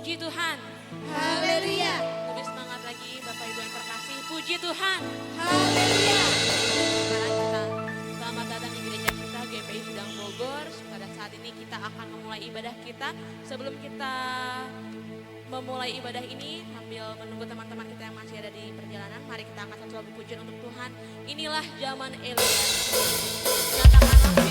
Puji Tuhan. Haleluya. Lebih semangat lagi Bapak Ibu yang terkasih. Puji Tuhan. Haleluya. Sekarang kita selamat datang di gereja kita GPI Bidang Bogor. Pada saat ini kita akan memulai ibadah kita. Sebelum kita memulai ibadah ini sambil menunggu teman-teman kita yang masih ada di perjalanan, mari kita angkat satu lagu pujian untuk Tuhan. Inilah zaman Elia. Nyatakanlah firman.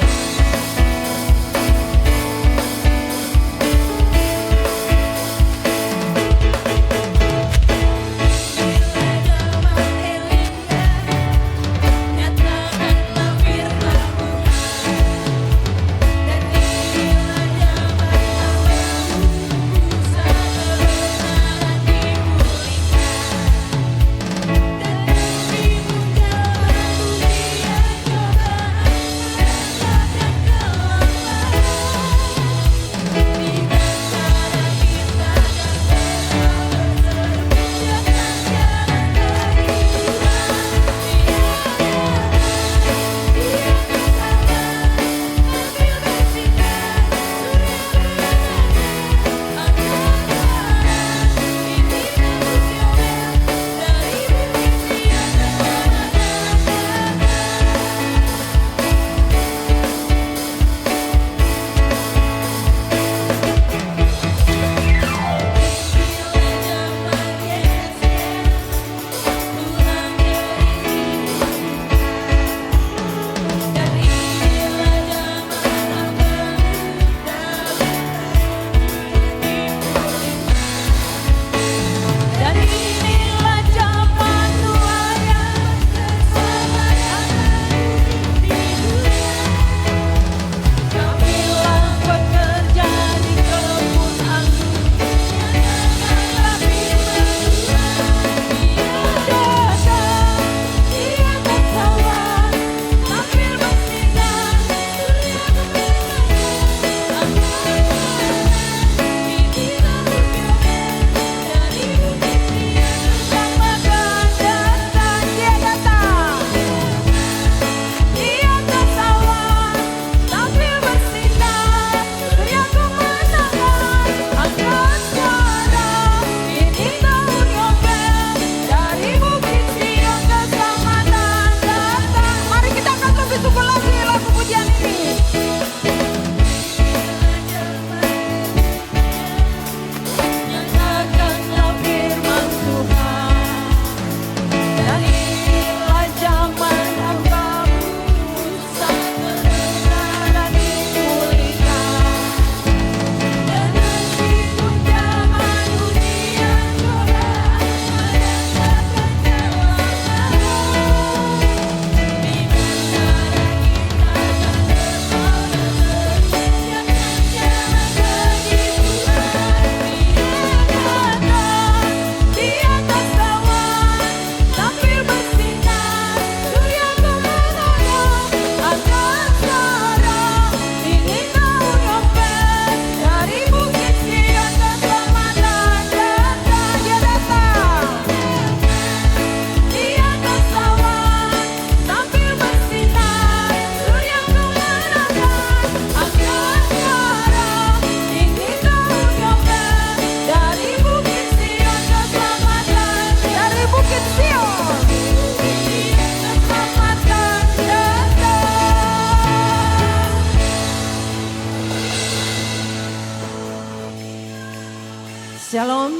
Shalom,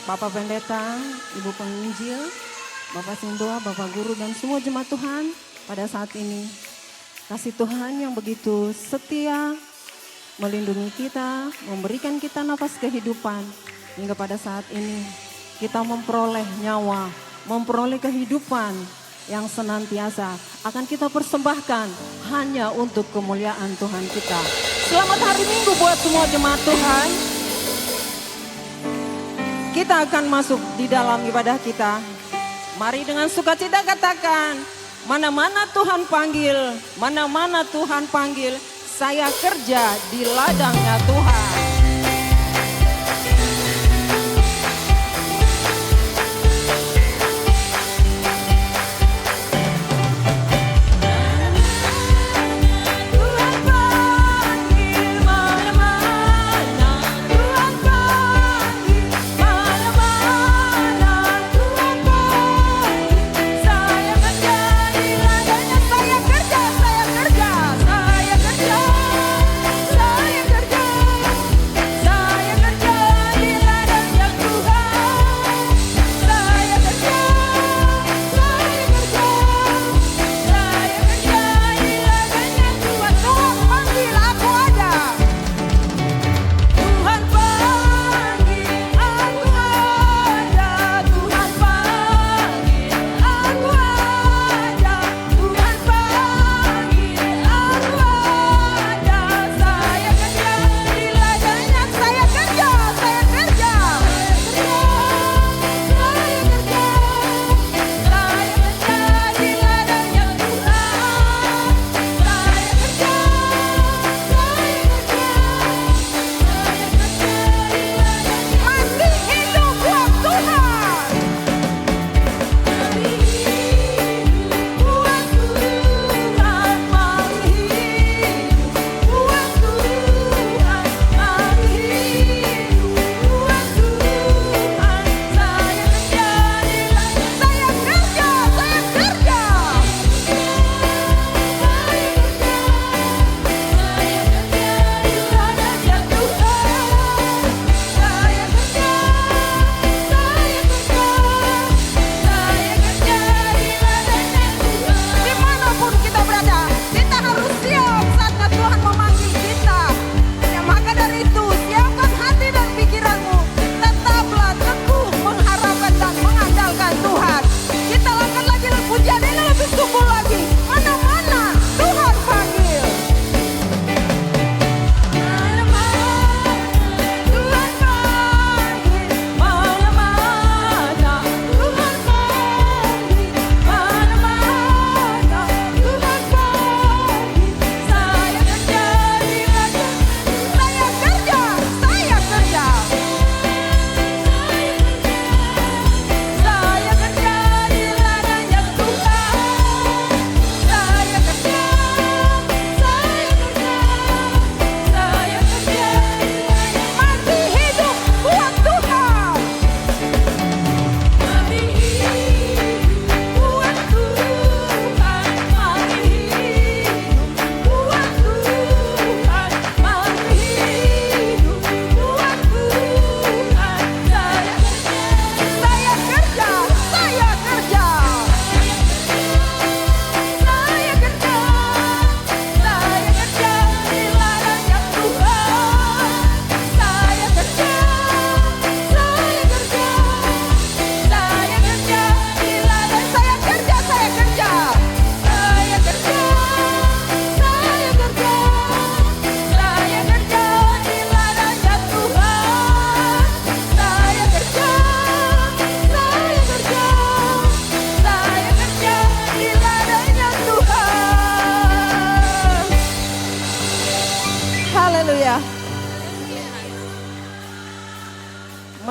Bapak Pendeta, Ibu Penginjil, Bapak Sindoa, Bapak Guru dan semua jemaat Tuhan pada saat ini. Kasih Tuhan yang begitu setia melindungi kita, memberikan kita nafas kehidupan. Hingga pada saat ini kita memperoleh nyawa, memperoleh kehidupan yang senantiasa akan kita persembahkan hanya untuk kemuliaan Tuhan kita. Selamat hari Minggu buat semua jemaat Tuhan. Kita akan masuk di dalam ibadah kita. Mari dengan sukacita katakan, mana-mana Tuhan panggil, mana-mana Tuhan panggil, saya kerja di ladangnya Tuhan. Tuhan panggil, mana-mana Tuhan panggil.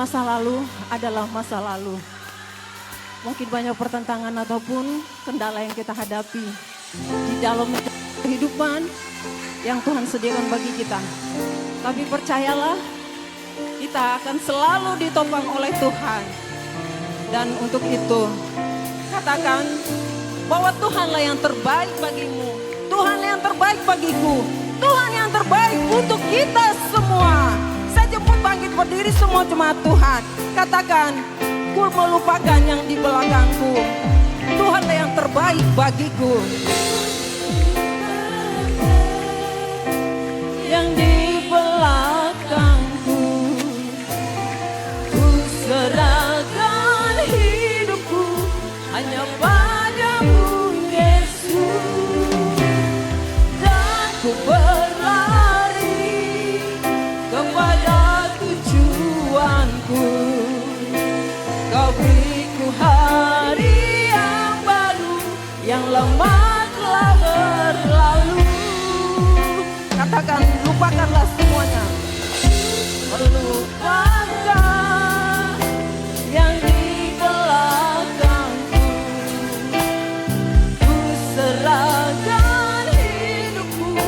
masa lalu adalah masa lalu. Mungkin banyak pertentangan ataupun kendala yang kita hadapi di dalam kehidupan yang Tuhan sediakan bagi kita. Tapi percayalah, kita akan selalu ditopang oleh Tuhan. Dan untuk itu, katakan bahwa Tuhanlah yang terbaik bagimu. Tuhan yang terbaik bagiku. Tuhan yang terbaik untuk kita semua. Saya jemput bangkit berdiri semua jemaat Tuhan. Katakan, ku melupakan yang di belakangku. Tuhanlah yang terbaik bagiku. Yang di belakangku, ku serahkan hidupku hanya padamu Yesus. Dan ku berlari kepada tujuanku. Kau beriku hari yang baru, yang lama telah berlalu. Katakan, lupakanlah semuanya. Melupakan yang di belakangku. Ku serahkan hidupku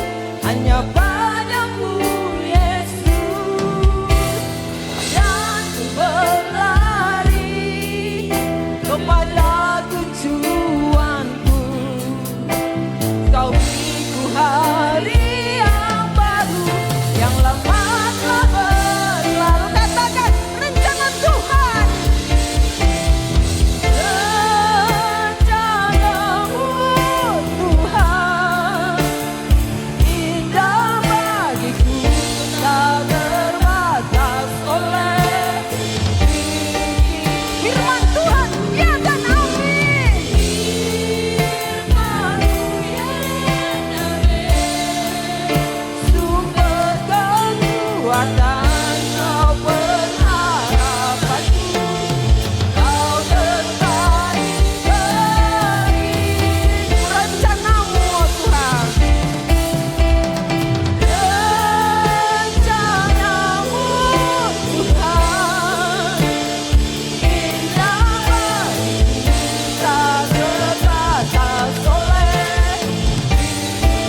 hanya padamu Yesus. Dan ku berlari kepada tujuanku. Kau beriku hari yang lama telah berlalu. Katakan, rencana Tuhan, rencanamu Tuhan, indah bagiku, tak terbatas oleh firman Tuhan, ya dan amin. Firman-Mu, ya dan amin. Sumber kekuatan, kau pengharapanku, kau terbaik bagiku. Rencanamu Tuhan, rencanamu Tuhan, indah bagiku, tak terbatas oleh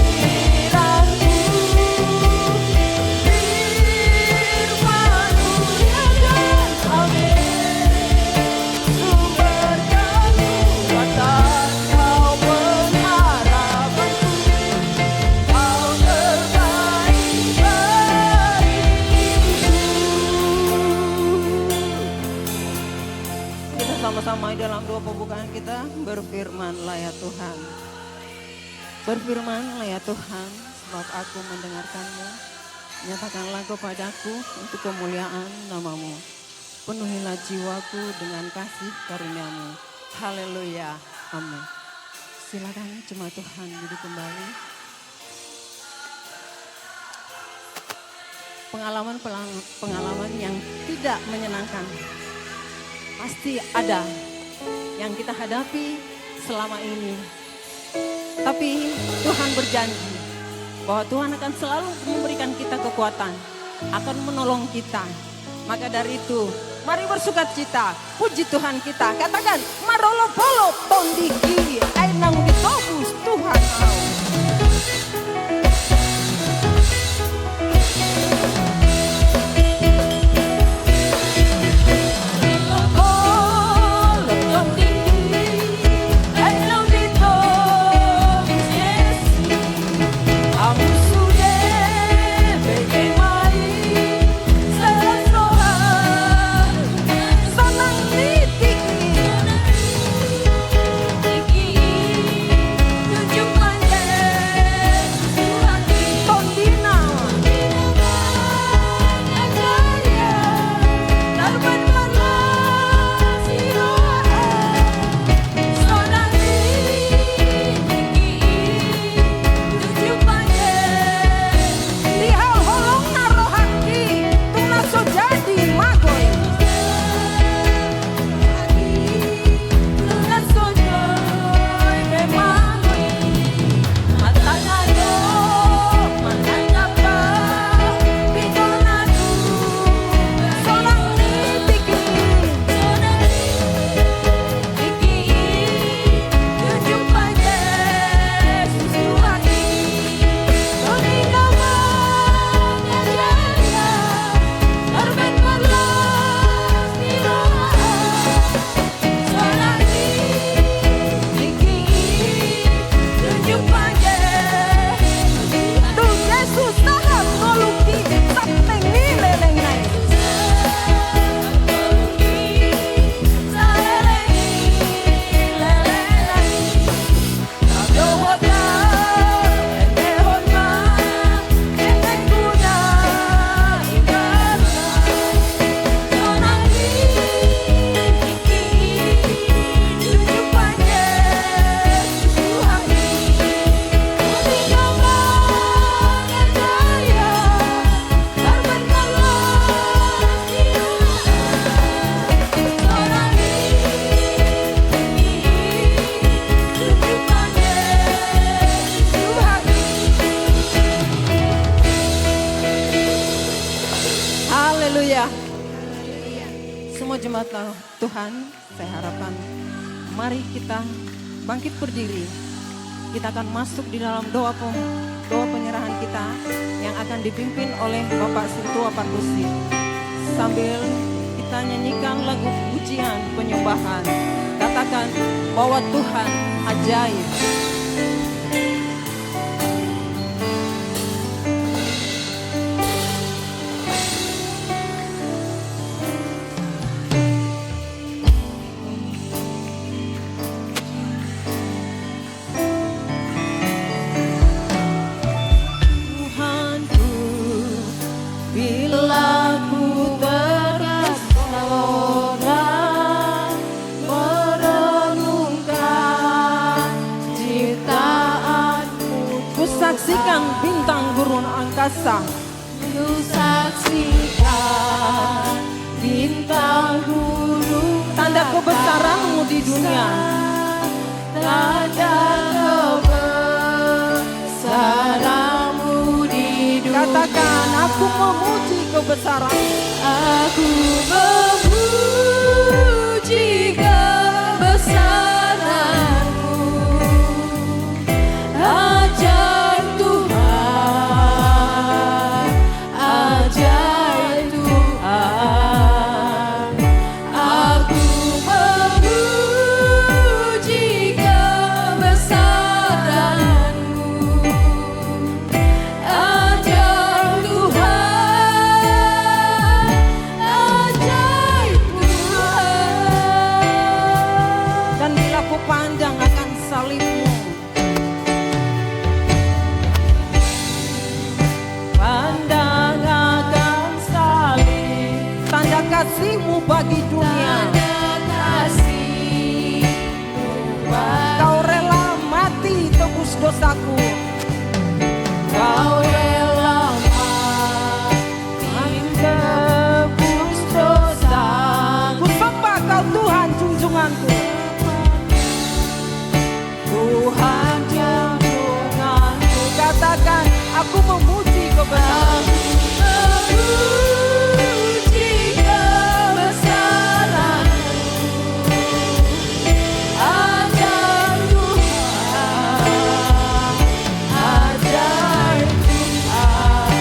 pikiranku. Firman-Mu, ya dan amin. Sumber kekuatan, kau pengharapanku, kau terbaik bagiku. Kita sama-sama dalam doa pembukaan kita berfirmanlah ya Tuhan. Berfirmanlah ya Tuhan, sebab aku mendengarkan-Mu. Nyatakanlah kepadaku untuk kemuliaan nama-Mu. Penuhilah jiwaku dengan kasih karunia-Mu. Haleluya. Amin. Silakan jemaat Tuhan duduk kembali. Pengalaman yang tidak menyenangkan pasti ada yang kita hadapi selama ini. Tapi Tuhan berjanji bahwa Tuhan akan selalu memberikan kita kekuatan, akan menolong kita. Maka dari itu, mari bersukacita, puji Tuhan kita. Katakan, marolo polo tondiki, ainang ditobus Tuhan au. Tujuh panjang Tuhan, saya harapkan mari kita bangkit berdiri. Kita akan masuk di dalam doa penyerahan kita yang akan dipimpin oleh Bapak Sintua Pardusi. Sambil kita nyanyikan lagu pujian penyembahan, katakan bahwa Tuhan ajaib. Saksikan bintang gurun angkasa. Ku saksikan bintang gurun Tanda kebesaran-Mu di dunia. Tanda kebesaran-Mu di dunia. Katakan, aku memuji kebesaran. Aku memuji kebesaran-Mu. Ajaib Tuhan, ajaib Tuhan. Aku memuji kebesaran-Mu. Ajaib Tuhan, ajaib Tuhan. Dan bila ku pandang akan salib-Mu, Pandang akan salib, tanda kasih-Mu bagi dunia. tanda kasih-Mu bagi Kau rela mati tebus dosaku. Kau rela mati tebus dosa. Ku sembah Kau Tuhan junjunganku. Tuhan junjunganku. Katakan, aku memuji kebesaran. Memuji kebesaran-Mu. Ajaib Tuhan, ajaib Tuhan.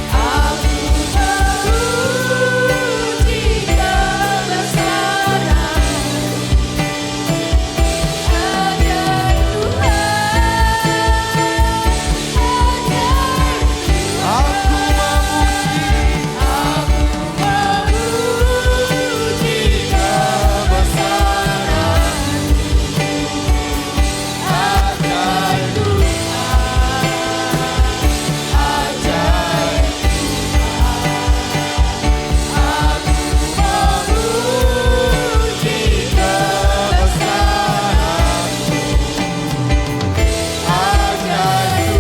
Aku memuji kebesaran-Mu. Ajaib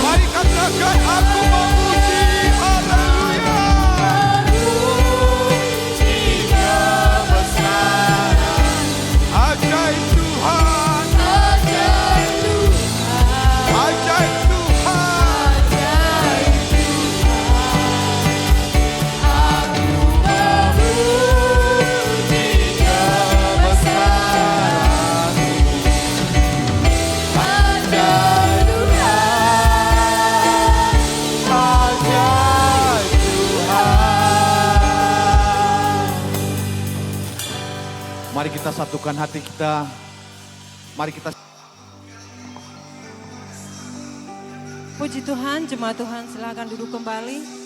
Mari katakan aku memuji, haleluya. Ajaib Tuhan, ajaib Tuhan. Ajaib Tuhan. Mari kita satukan hati kita. Mari kita Puji Tuhan, jemaat Tuhan silakan duduk kembali.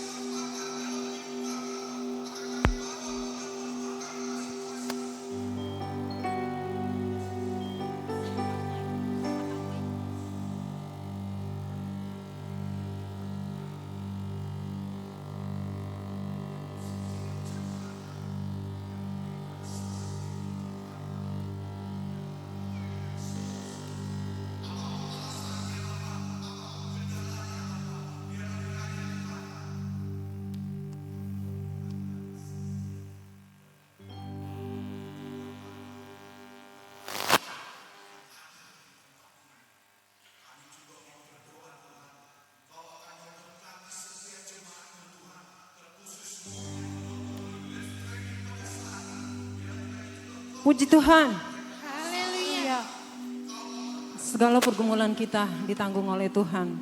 Puji Tuhan. Segala pergumulan kita ditanggung oleh Tuhan.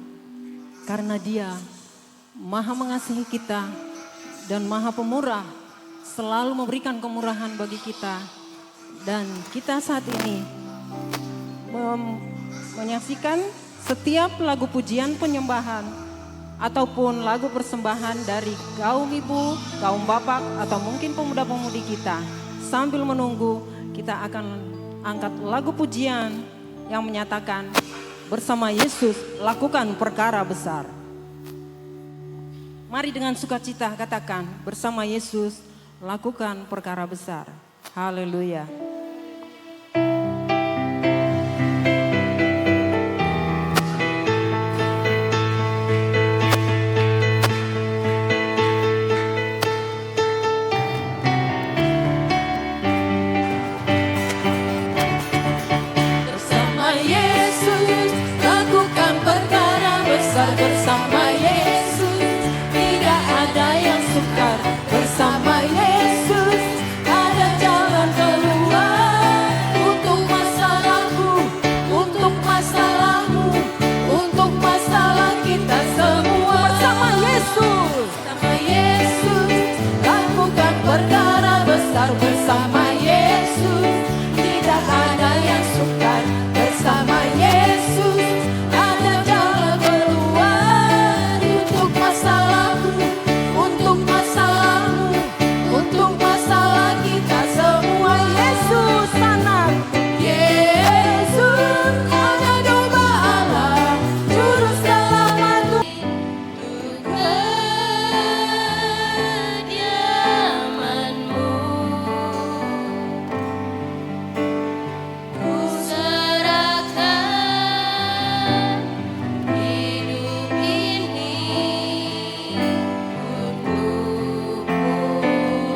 Karena Dia Maha mengasihi kita dan Maha pemurah. Selalu memberikan kemurahan bagi kita. Dan kita saat ini menyaksikan setiap lagu pujian penyembahan ataupun lagu persembahan dari kaum ibu, kaum bapak atau mungkin pemuda-pemudi kita. Sambil menunggu kita akan angkat lagu pujian yang menyatakan bersama Yesus lakukan perkara besar. Mari dengan sukacita katakan bersama Yesus lakukan perkara besar. Haleluya. Bersama Yesus lakukan perkara besar. Bersama Yesus tidak ada yang sukar. Bersama Yesus ada jalan keluar untuk masalahku, untuk masalahmu, untuk masalah kita semua. Bersama Yesus, bersama Yesus lakukan perkara besar. Bersama Yesus tidak ada yang sukar. Bersama Yesus ada jalan keluar untuk masalahku, untuk masalahmu, untuk masalah kita semua. Yesus anak, Yesus ada domba Allah, juru selamat kediamanmu. Ku serahkan hidup ini untukmu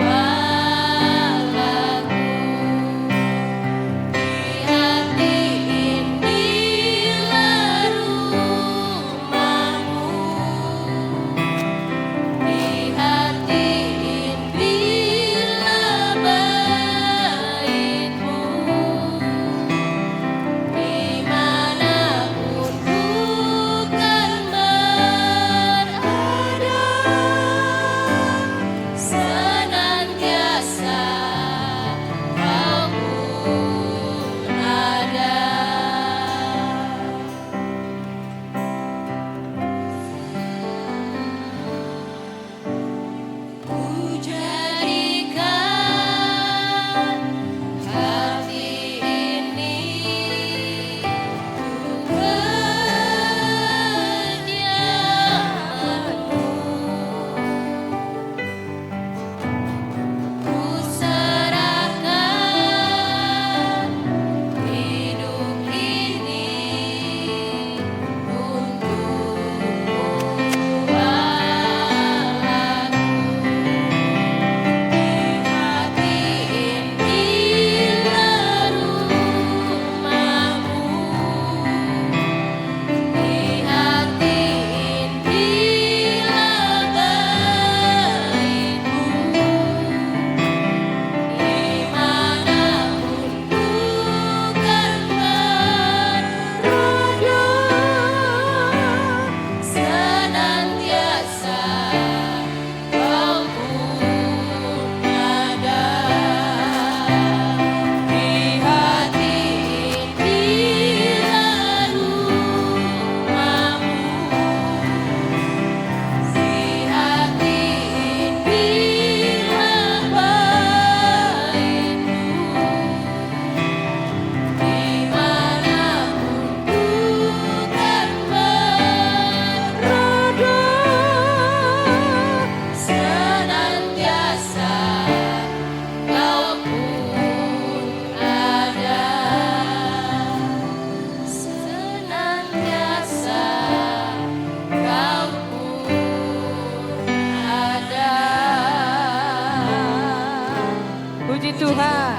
Allahku. Di hati inilah rumahmu, di hati inilah baitmu. Dimanapun ku kan berada, senantiasa Kau pun ada. Ku jadikan hati ini kediamanmu. Ku serahkan hidup ini untukmu Allahku. Di hati inilah rumahmu, di hati inilah baitmu. Dimanapun ku kan berada, senantiasa Kau pun ada. Di hati inilah rumahmu, di hati inilah baitmu. Dimanapun ku kan berada, senantiasa Kau pun ada. Senantiasa Kau pun ada. Puji Tuhan.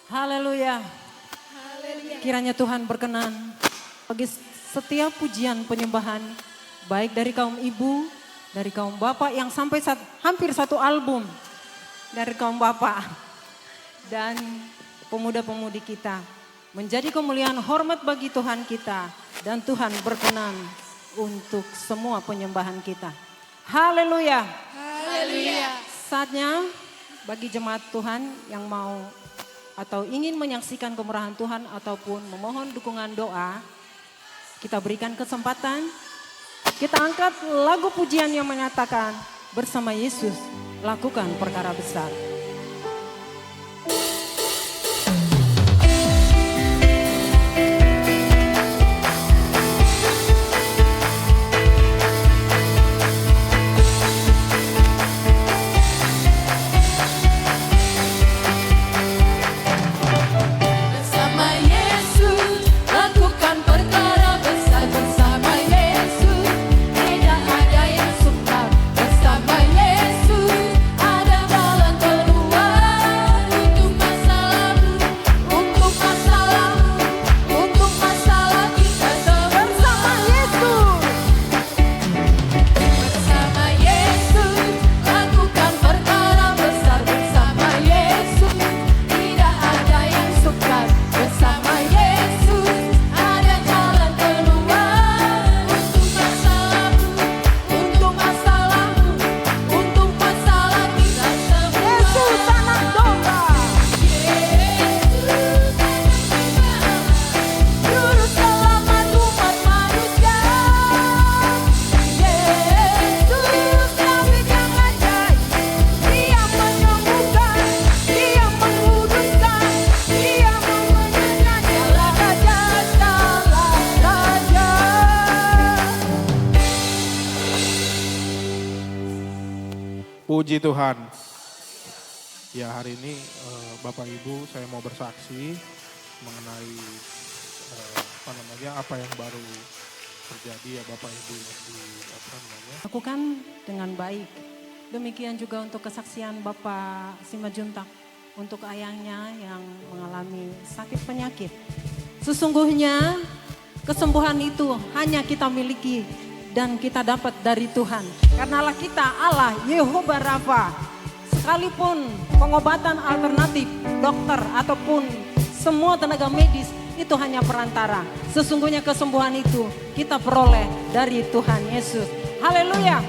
Haleluya. Kiranya Tuhan berkenan bagi setiap pujian penyembahan, baik dari kaum ibu, dari kaum bapak yang sampai hampir satu album dari kaum bapak dan pemuda-pemudi kita. Menjadi kemuliaan hormat bagi Tuhan kita dan Tuhan berkenan untuk semua penyembahan kita. Haleluya. Haleluya. Saatnya bagi jemaat Tuhan yang mau atau ingin menyaksikan kemurahan Tuhan ataupun memohon dukungan doa, kita berikan kesempatan, kita angkat lagu pujian yang menyatakan bersama Yesus lakukan perkara besar. Bersama Yesus lakukan perkara besar, bersama Yesus tidak ada yang sukar, bersama Yesus ada jalan keluar untuk masalahmu, untuk masalahmu, untuk masalah kita bersama Yesus. Bersama Yesus lakukan perkara besar, bersama Yesus tidak ada yang sukar, bersama Yesus ada jalan keluar untuk masalahmu, untuk masalahmu, untuk masalah kita semua. Yesus anak domba, Yesus juru selamat umat manusia. Yesus David yang ajaib, Dia menyembuhkan, Dia menguduskan, Dia memenangkan, Dialah Raja, Dialah Raja. Puji Tuhan. Ya hari ini Bapak Ibu saya mau bersaksi mengenai apa yang baru terjadi ya Bapak Ibu di Lakukan dengan baik. Demikian juga untuk kesaksian Bapak Simajuntak untuk ayahnya yang mengalami sakit penyakit. Sesungguhnya kesembuhan itu hanya kita miliki dan kita dapat dari Tuhan. Karenalah kita Allah Yehova Rafa. Sekalipun pengobatan alternatif, dokter ataupun semua tenaga medis itu hanya perantara. Sesungguhnya kesembuhan itu kita peroleh dari Tuhan Yesus. Haleluya.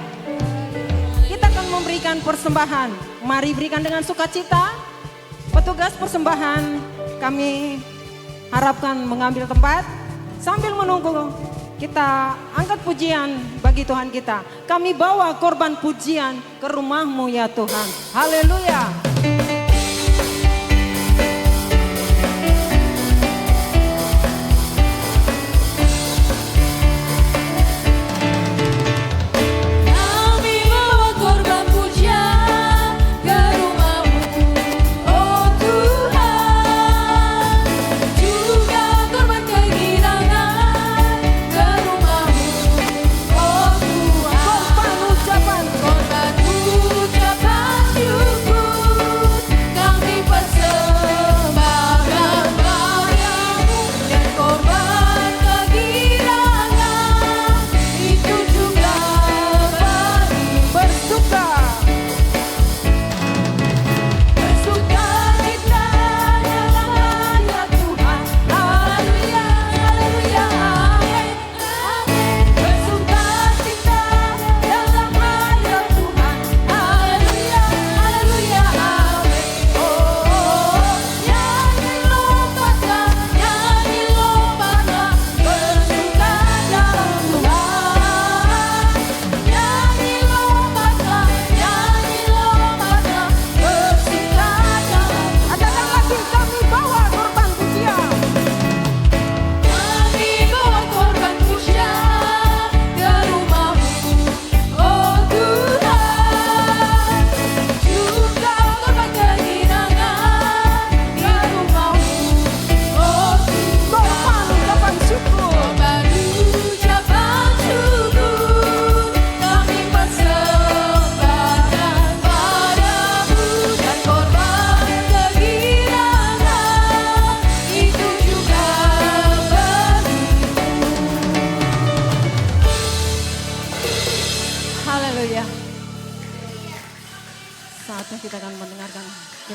Kita akan memberikan persembahan. Mari berikan dengan sukacita. Petugas persembahan kami harapkan mengambil tempat. Sambil menunggu kita angkat pujian bagi Tuhan kita. Kami bawa korban pujian ke rumah-Mu ya Tuhan. Haleluya. Kami bawa korban pujian ke rumah-Mu, oh Tuhan. Juga korban kehilangan ke rumah-Mu, oh Tuhan. Korban ucapan syukur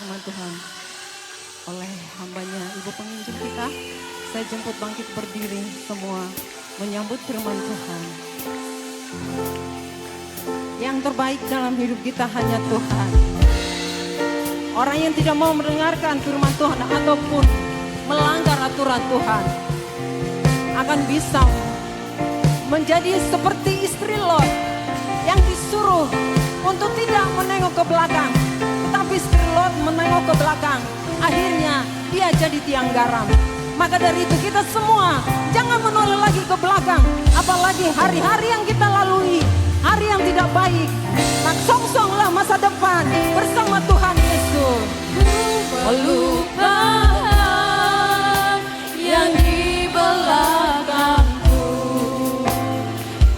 firman Tuhan oleh hambanya Ibu penginjil kita. Saya jemput bangkit berdiri semua menyambut firman Tuhan. Yang terbaik dalam hidup kita hanya Tuhan. Orang yang tidak mau mendengarkan firman Tuhan ataupun melanggar aturan Tuhan akan bisa menjadi seperti istri Lot yang disuruh untuk tidak menengok ke belakang. Tapi istri Lot menengok ke belakang. Akhirnya dia jadi tiang garam. Maka dari itu kita semua jangan menoleh lagi ke belakang. Apalagi hari-hari yang kita lalui, hari yang tidak baik. Nak songsonglah masa depan bersama Tuhan Yesus. Melupakan yang di belakangku,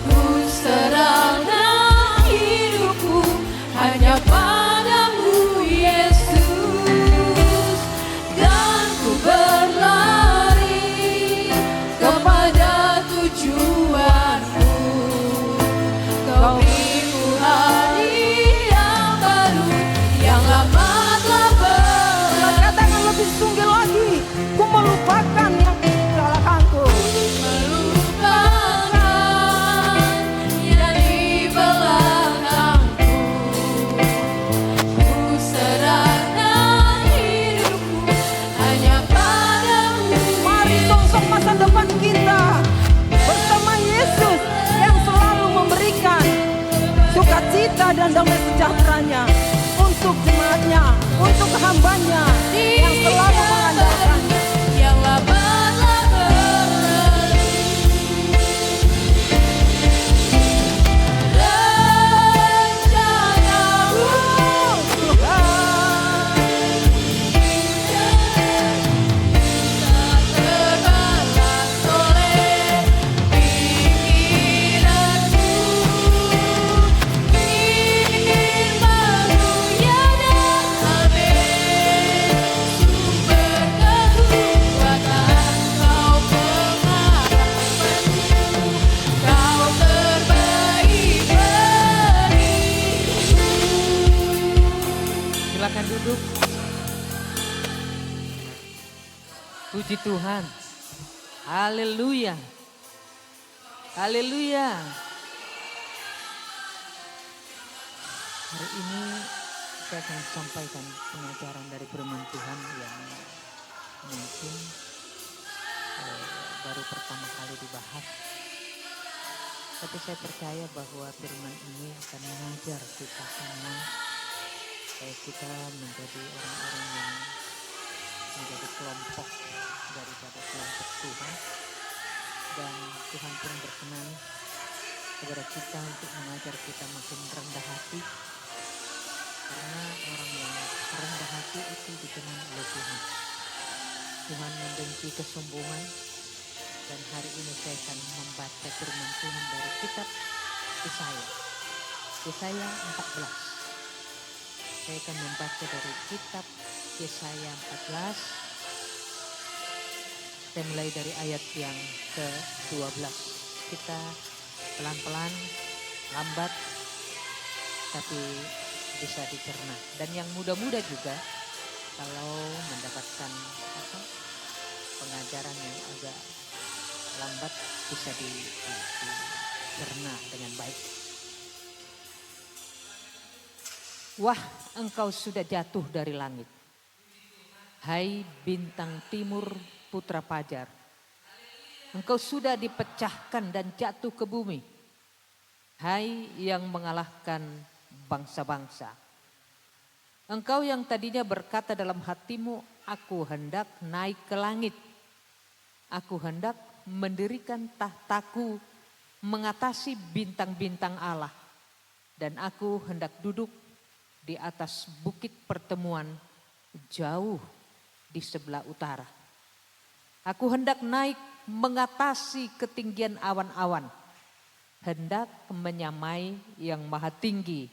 ku serahkan hidupku hanya padamu Yesus, dan ku berlari kepada tujuanku. Kau beriku hari yang baru, yang lama telah berlalu. Katakan lebih sungguh lagi, ku melupakan yang di belakangku. Melupakan yang di belakangku, ku serahkan hidupku hanya padamu. Mari songsong masa depan kita bersama Yesus yang selalu memberikan sukacita dan damai sejahteranya untuk jemaatnya, untuk hambanya yang selalu mengandalkannya. Yang lama telah berlalu. Rencanamu tak terbatas oleh pikiranku. Firman-Mu ya dan amin, sumber kekuatan. Kau pengalamanku, Kau terbaik bagiku. Silakan duduk. Puji Tuhan. Haleluya. Haleluya. Hari ini saya akan sampaikan pengajaran dari firman Tuhan yang mungkin baru pertama kali dibahas. Tapi saya percaya bahwa firman ini akan mengajar kita semua supaya kita menjadi orang-orang yang menjadi kelompok daripada kelompok Tuhan, dan Tuhan pun berkenan kepada kita untuk mengajar kita makin rendah hati, karena orang yang rendah hati itu dikenal oleh Tuhan. Tuhan membenci kesombongan, dan hari ini saya akan membaca firman Tuhan dari kitab Yesaya 14. Saya akan membaca dari kitab Yesaya 14. Saya mulai dari ayat yang ke-12. Kita pelan-pelan, lambat, tapi bisa dicerna. Dan yang muda-muda juga, kalau mendapatkan pengajaran yang agak lambat, bisa dicerna dengan baik. Wah, engkau sudah jatuh dari langit, hai bintang timur putra fajar. Engkau sudah dipecahkan dan jatuh ke bumi, hai yang mengalahkan bangsa-bangsa. Engkau yang tadinya berkata dalam hatimu, aku hendak naik ke langit, aku hendak mendirikan tahtaku mengatasi bintang-bintang Allah, dan aku hendak duduk di atas bukit pertemuan jauh di sebelah utara. Aku hendak naik mengatasi ketinggian awan-awan, hendak menyamai yang maha tinggi.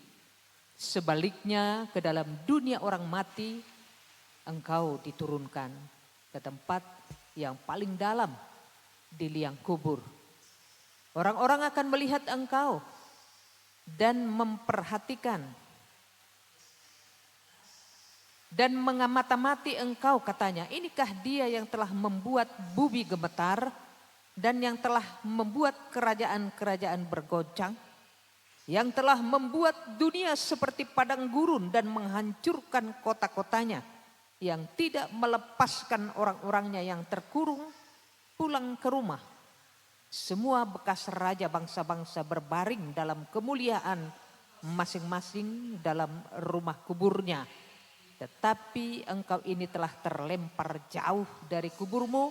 Sebaliknya ke dalam dunia orang mati, engkau diturunkan ke tempat yang paling dalam di liang kubur. Orang-orang akan melihat engkau dan memperhatikan Dan mengamati engkau katanya, inikah dia yang telah membuat bumi gemetar dan yang telah membuat kerajaan-kerajaan bergoncang, yang telah membuat dunia seperti padang gurun dan menghancurkan kota-kotanya, yang tidak melepaskan orang-orangnya yang terkurung pulang ke rumah. Semua bekas raja bangsa-bangsa berbaring dalam kemuliaan masing-masing dalam rumah kuburnya. Tetapi engkau ini telah terlempar jauh dari kuburmu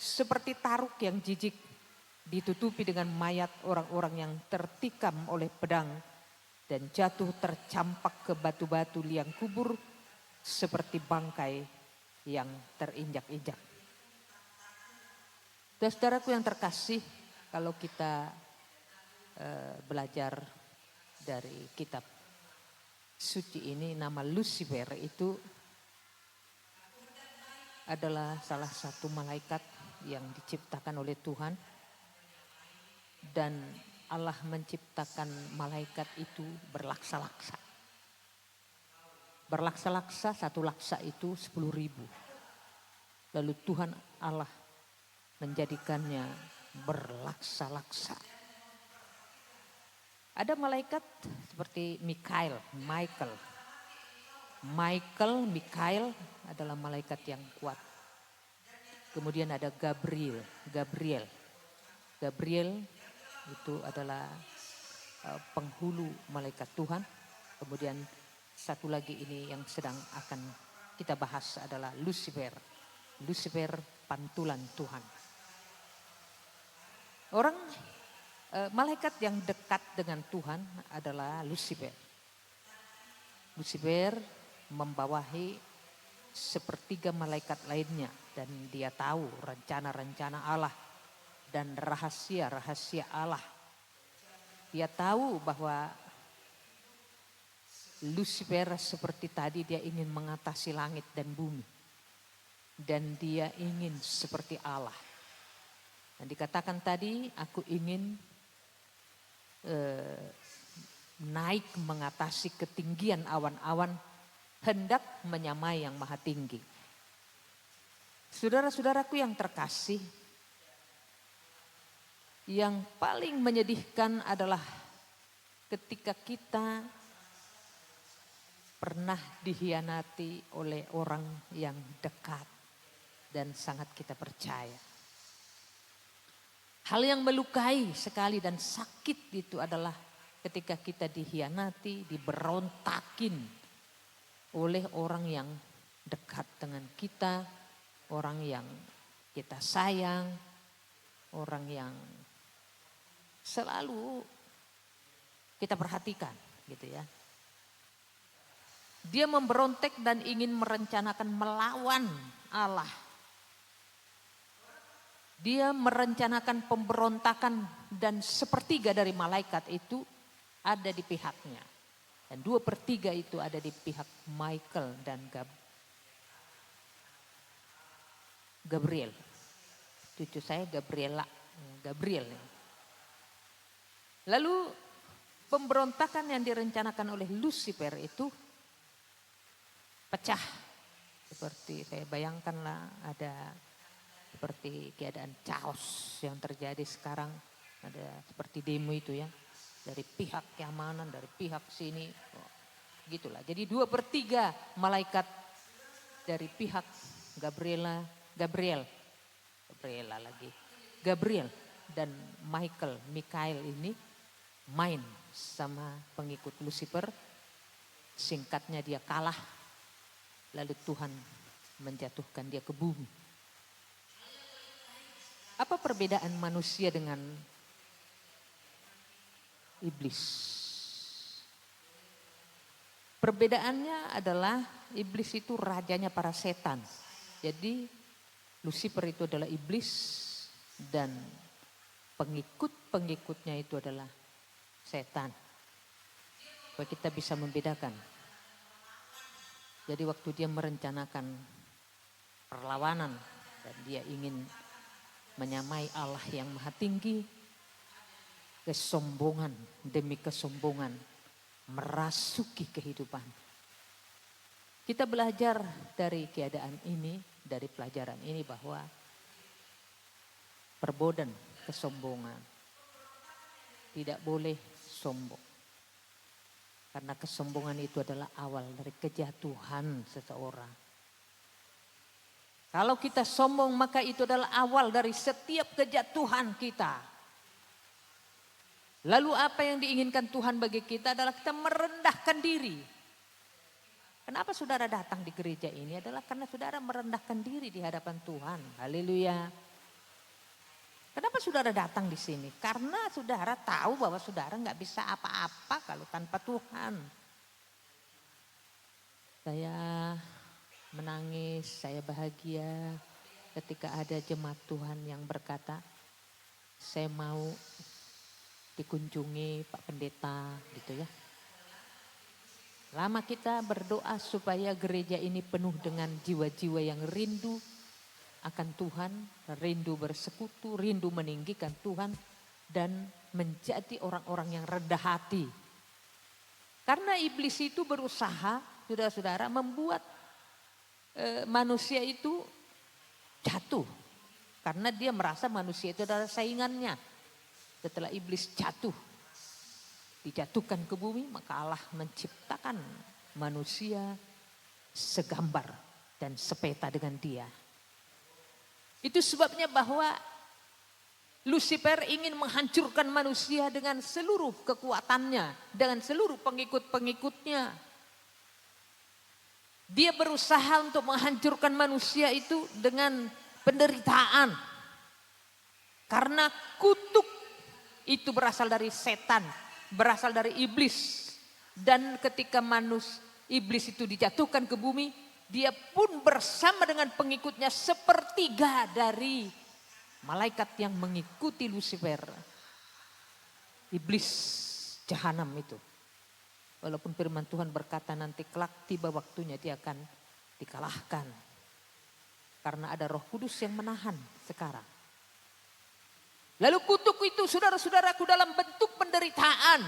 seperti taruk yang jijik, ditutupi dengan mayat orang-orang yang tertikam oleh pedang dan jatuh tercampak ke batu-batu liang kubur seperti bangkai yang terinjak-injak. Saudaraku yang terkasih, kalau kita belajar dari kitab suci ini, nama Lucifer itu adalah salah satu malaikat yang diciptakan oleh Tuhan. Dan Allah menciptakan malaikat itu berlaksa-laksa. Berlaksa-laksa, satu laksa itu 10.000. Lalu Tuhan Allah menjadikannya berlaksa-laksa. Ada malaikat seperti Mikael. Mikael adalah malaikat yang kuat. Kemudian ada Gabriel itu adalah penghulu malaikat Tuhan. Kemudian satu lagi ini yang sedang akan kita bahas adalah Lucifer. Lucifer pantulan Tuhan. Malaikat yang dekat dengan Tuhan adalah Lucifer. Lucifer membawahi sepertiga malaikat lainnya dan dia tahu rencana-rencana Allah dan rahasia-rahasia Allah. Dia tahu bahwa Lucifer seperti tadi dia ingin mengatasi langit dan bumi. Dan dia ingin seperti Allah. Dan dikatakan tadi, aku ingin naik mengatasi ketinggian awan-awan, hendak menyamai yang maha tinggi. Saudara-saudaraku yang terkasih, yang paling menyedihkan adalah ketika kita pernah dikhianati oleh orang yang dekat dan sangat kita percaya. Hal yang melukai sekali dan sakit itu adalah ketika kita dikhianati, diberontakin oleh orang yang dekat dengan kita, orang yang kita sayang, orang yang selalu kita perhatikan gitu ya. Dia memberontak dan ingin merencanakan melawan Allah. Dia merencanakan pemberontakan dan sepertiga dari malaikat itu ada di pihaknya. Dan 2/3 itu ada di pihak Michael dan Gabriel. Cucu saya Gabriel. Lalu pemberontakan yang direncanakan oleh Lucifer itu pecah. Seperti saya bayangkanlah ada seperti keadaan chaos yang terjadi sekarang. Ada seperti demo itu ya. Dari pihak keamanan, dari pihak sini. Gitulah. Jadi 2/3 malaikat dari pihak Gabriel dan Mikael ini main sama pengikut Lucifer. Singkatnya dia kalah. Lalu Tuhan menjatuhkan dia ke bumi. Apa perbedaan manusia dengan iblis? Perbedaannya adalah iblis itu rajanya para setan. Jadi Lucifer itu adalah iblis dan pengikut-pengikutnya itu adalah setan. Supaya kita bisa membedakan. Jadi waktu dia merencanakan perlawanan dan dia ingin menyamai Allah yang maha tinggi, kesombongan demi kesombongan merasuki kehidupan. Kita belajar dari keadaan ini, dari pelajaran ini bahwa perbodan kesombongan tidak boleh sombong. Karena kesombongan itu adalah awal dari kejatuhan seseorang. Kalau kita sombong maka itu adalah awal dari setiap kejatuhan kita. Lalu apa yang diinginkan Tuhan bagi kita adalah kita merendahkan diri. Kenapa saudara datang di gereja ini adalah karena saudara merendahkan diri di hadapan Tuhan. Haleluya. Kenapa saudara datang di sini? Karena saudara tahu bahwa saudara nggak bisa apa-apa kalau tanpa Tuhan. Saya menangis, saya bahagia ketika ada jemaat Tuhan yang berkata, saya mau dikunjungi Pak Pendeta gitu ya. Lama kita berdoa supaya gereja ini penuh dengan jiwa-jiwa yang rindu akan Tuhan, rindu bersekutu, rindu meninggikan Tuhan dan menjadi orang-orang yang rendah hati. Karena iblis itu berusaha, saudara-saudara, membuat manusia itu jatuh. Karena dia merasa manusia itu adalah saingannya. Setelah iblis jatuh, dijatuhkan ke bumi, maka Allah menciptakan manusia segambar dan sepeta dengan dia. Itu sebabnya bahwa Lucifer ingin menghancurkan manusia dengan seluruh kekuatannya, dengan seluruh pengikut-pengikutnya. Dia berusaha untuk menghancurkan manusia itu dengan penderitaan. Karena kutuk itu berasal dari setan, berasal dari iblis. Dan ketika iblis itu dijatuhkan ke bumi, dia pun bersama dengan pengikutnya sepertiga dari malaikat yang mengikuti Lucifer. Iblis jahanam itu. Walaupun firman Tuhan berkata nanti kelak tiba waktunya dia akan dikalahkan. Karena ada Roh Kudus yang menahan sekarang. Lalu kutuk itu saudara-saudaraku dalam bentuk penderitaan.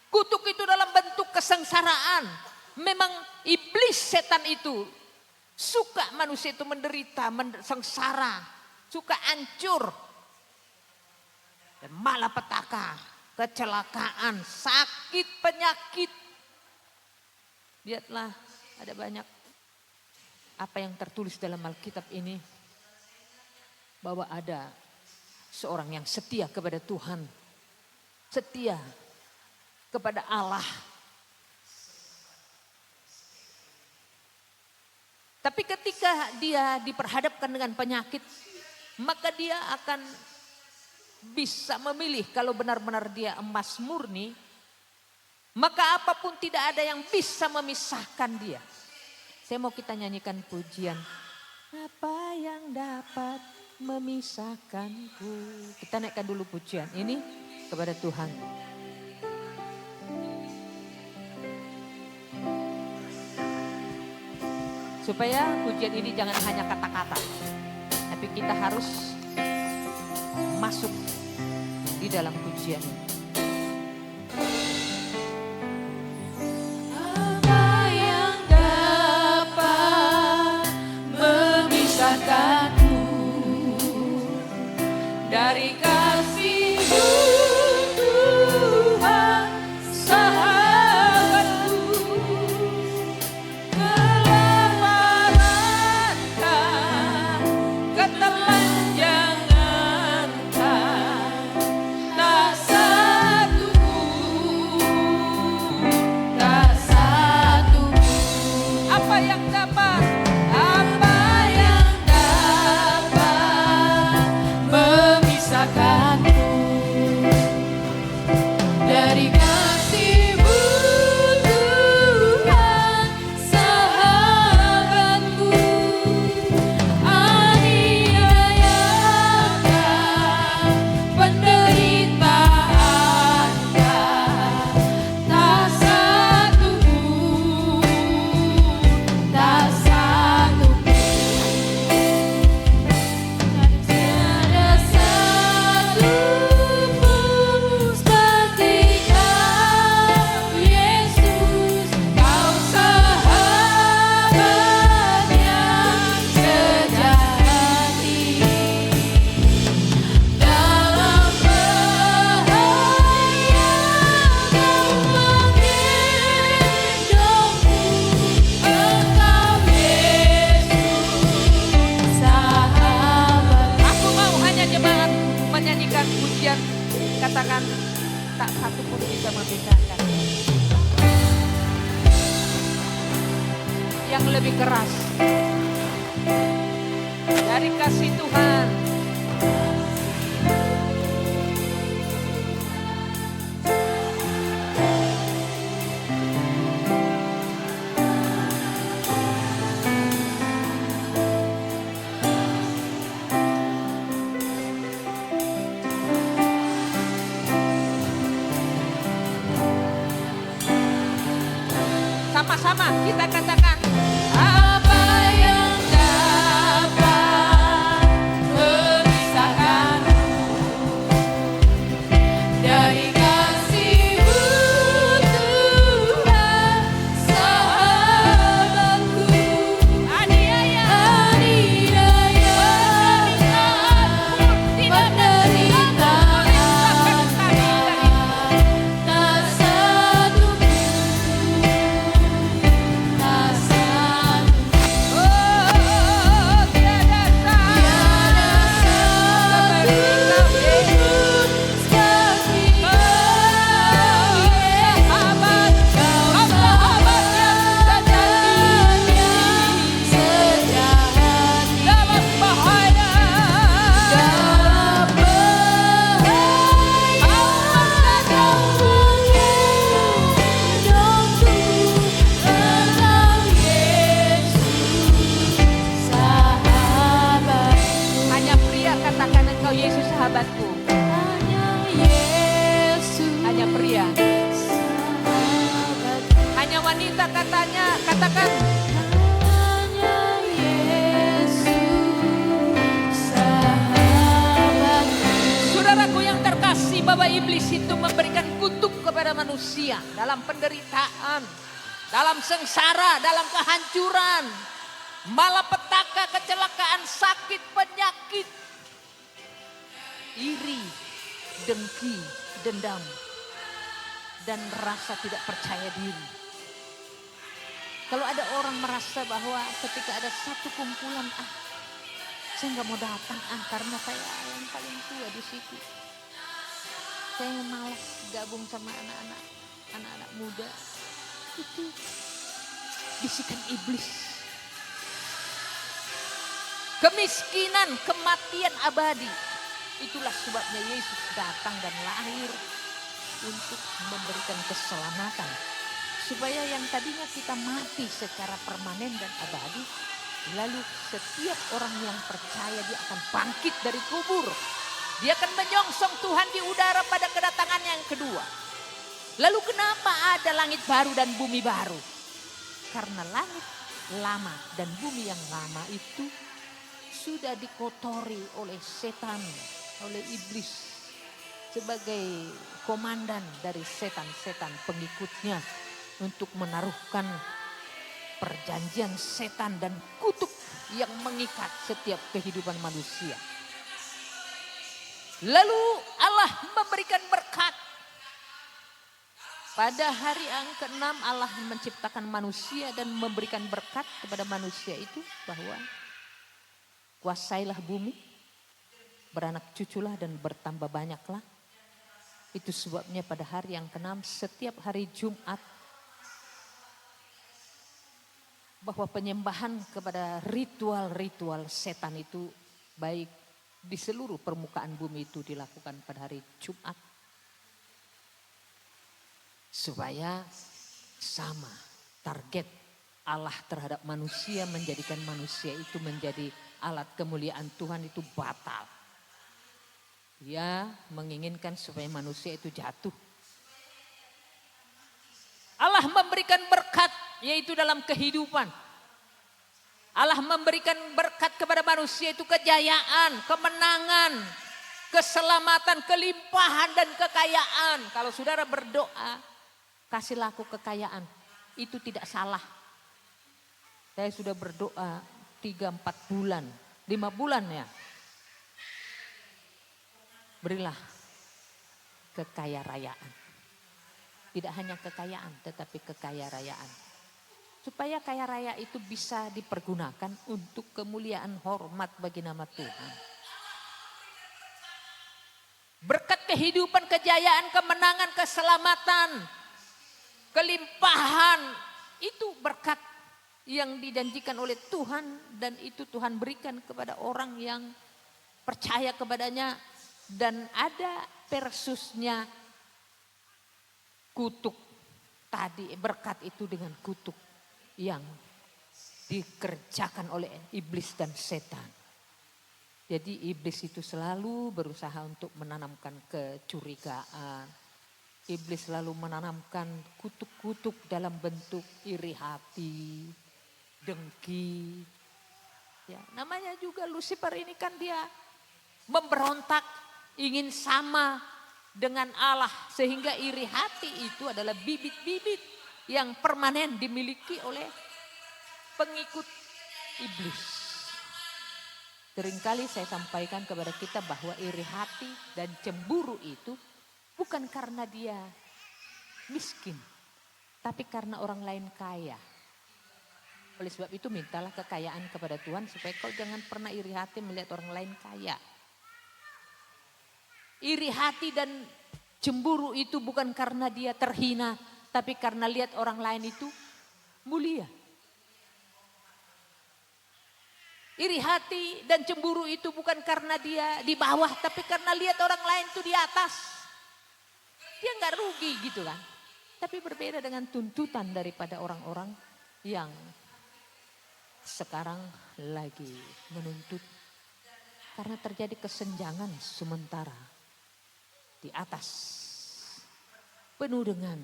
Kutuk itu dalam bentuk kesengsaraan. Memang iblis setan itu suka manusia itu menderita, sengsara, suka hancur. Dan malapetaka, kecelakaan, sakit, penyakit. Lihatlah ada banyak apa yang tertulis dalam Alkitab ini. Bahwa ada seorang yang setia kepada Tuhan. Setia kepada Allah. Tapi ketika dia diperhadapkan dengan penyakit, maka dia akan bisa memilih kalau benar-benar dia emas murni, maka apapun tidak ada yang bisa memisahkan dia. Saya mau kita nyanyikan pujian. Apa yang dapat memisahkanku. Kita naikkan dulu pujian ini kepada Tuhan. Supaya pujian ini jangan hanya kata-kata, tapi kita harus masuk di dalam pujian ini. Apa yang dapat memisahkanku dari kasih Tuhan sahabatku? Kelamaran, ketelanjangan tak Sama-sama kita katakan. Apa yang dapat memisahkanku dari kasih-Mu Tuhan, sahabatku. Aniaya penderitaan, tak satu hanya pria katakan engkau Yesus sahabatku. Hanya pria. Hanya wanita katanya katakan. Saudaraku yang terkasih, bahwa iblis itu memberikan kutuk kepada manusia dalam penderitaan, dalam sengsara, dalam kehancuran, malapetaka, kecelakaan, sakit, penyakit, iri, dengki, dendam, dan rasa tidak percaya diri. Kalau ada orang merasa bahwa ketika ada satu kumpulan, saya nggak mau datang karena saya yang paling tua di situ. Saya malas gabung sama anak-anak muda. Itu bisikan iblis. Kemiskinan, kematian abadi. Itulah sebabnya Yesus datang dan lahir untuk memberikan keselamatan. Supaya yang tadinya kita mati secara permanen dan abadi, lalu setiap orang yang percaya dia akan bangkit dari kubur. Dia akan menyongsong Tuhan di udara pada kedatangan yang kedua. Lalu kenapa ada langit baru dan bumi baru? Karena langit lama dan bumi yang lama itu sudah dikotori oleh setan, oleh iblis sebagai komandan dari setan-setan pengikutnya untuk menaruhkan perjanjian setan dan kutuk yang mengikat setiap kehidupan manusia. Lalu Allah memberikan berkat. Pada hari yang ke-6 Allah menciptakan manusia dan memberikan berkat kepada manusia itu bahwa kuasailah bumi, beranak cuculah dan bertambah banyaklah. Itu sebabnya pada hari yang ke-6 setiap hari Jumat bahwa penyembahan kepada ritual-ritual setan itu baik di seluruh permukaan bumi itu dilakukan pada hari Jumat. Supaya sama target Allah terhadap manusia, menjadikan manusia itu menjadi alat kemuliaan Tuhan itu batal. Dia menginginkan supaya manusia itu jatuh. Allah memberikan berkat yaitu dalam kehidupan. Allah memberikan berkat kepada manusia itu kejayaan, kemenangan, keselamatan, kelimpahan dan kekayaan. Kalau saudara berdoa, kasihlah aku kekayaan. Itu tidak salah. Saya sudah berdoa 3-4 bulan, 5 bulan ya. Berilah kekayaan. Tidak hanya kekayaan tetapi kekayaan. Supaya kaya raya itu bisa dipergunakan untuk kemuliaan hormat bagi nama Tuhan. Berkat kehidupan, kejayaan, kemenangan, keselamatan, kelimpahan. Itu berkat yang dijanjikan oleh Tuhan. Dan itu Tuhan berikan kepada orang yang percaya kepadanya. Dan ada versusnya kutuk. Tadi berkat itu dengan kutuk yang dikerjakan oleh iblis dan setan. Jadi iblis itu selalu berusaha untuk menanamkan kecurigaan, iblis lalu menanamkan kutuk-kutuk dalam bentuk iri hati, dengki. Ya, namanya juga Lucifer ini kan dia memberontak, ingin sama dengan Allah. Sehingga iri hati itu adalah bibit-bibit yang permanen dimiliki oleh pengikut iblis. Seringkali saya sampaikan kepada kita bahwa iri hati dan cemburu itu bukan karena dia miskin, tapi karena orang lain kaya. Oleh sebab itu mintalah kekayaan kepada Tuhan supaya kau jangan pernah iri hati melihat orang lain kaya. Iri hati dan cemburu itu bukan karena dia terhina, tapi karena lihat orang lain itu mulia. Iri hati dan cemburu itu bukan karena dia di bawah, tapi karena lihat orang lain itu di atas. Dia nggak rugi gitu kan. Tapi berbeda dengan tuntutan daripada orang-orang yang sekarang lagi menuntut. Karena terjadi kesenjangan sementara di atas. Penuh dengan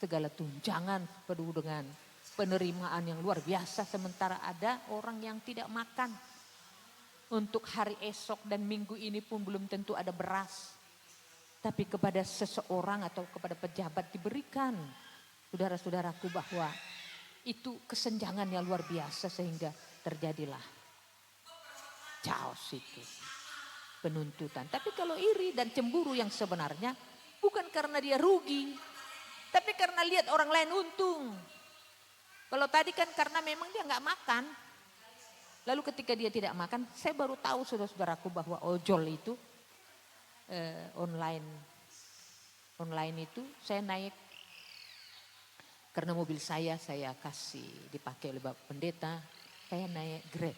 segala tunjangan, penuh dengan penerimaan yang luar biasa. Sementara ada orang yang tidak makan. Untuk hari esok dan minggu ini pun belum tentu ada beras. Tapi kepada seseorang atau kepada pejabat diberikan. Saudara-saudaraku, bahwa itu kesenjangan yang luar biasa sehingga terjadilah chaos itu. Penuntutan. Tapi kalau iri dan cemburu yang sebenarnya bukan karena dia rugi. Tapi karena lihat orang lain untung. Kalau tadi kan karena memang dia nggak makan. Lalu ketika dia tidak makan, saya baru tahu saudara-saudaraku bahwa ojol itu online itu saya naik karena mobil saya kasih dipakai oleh Bapak Pendeta, saya naik Grab.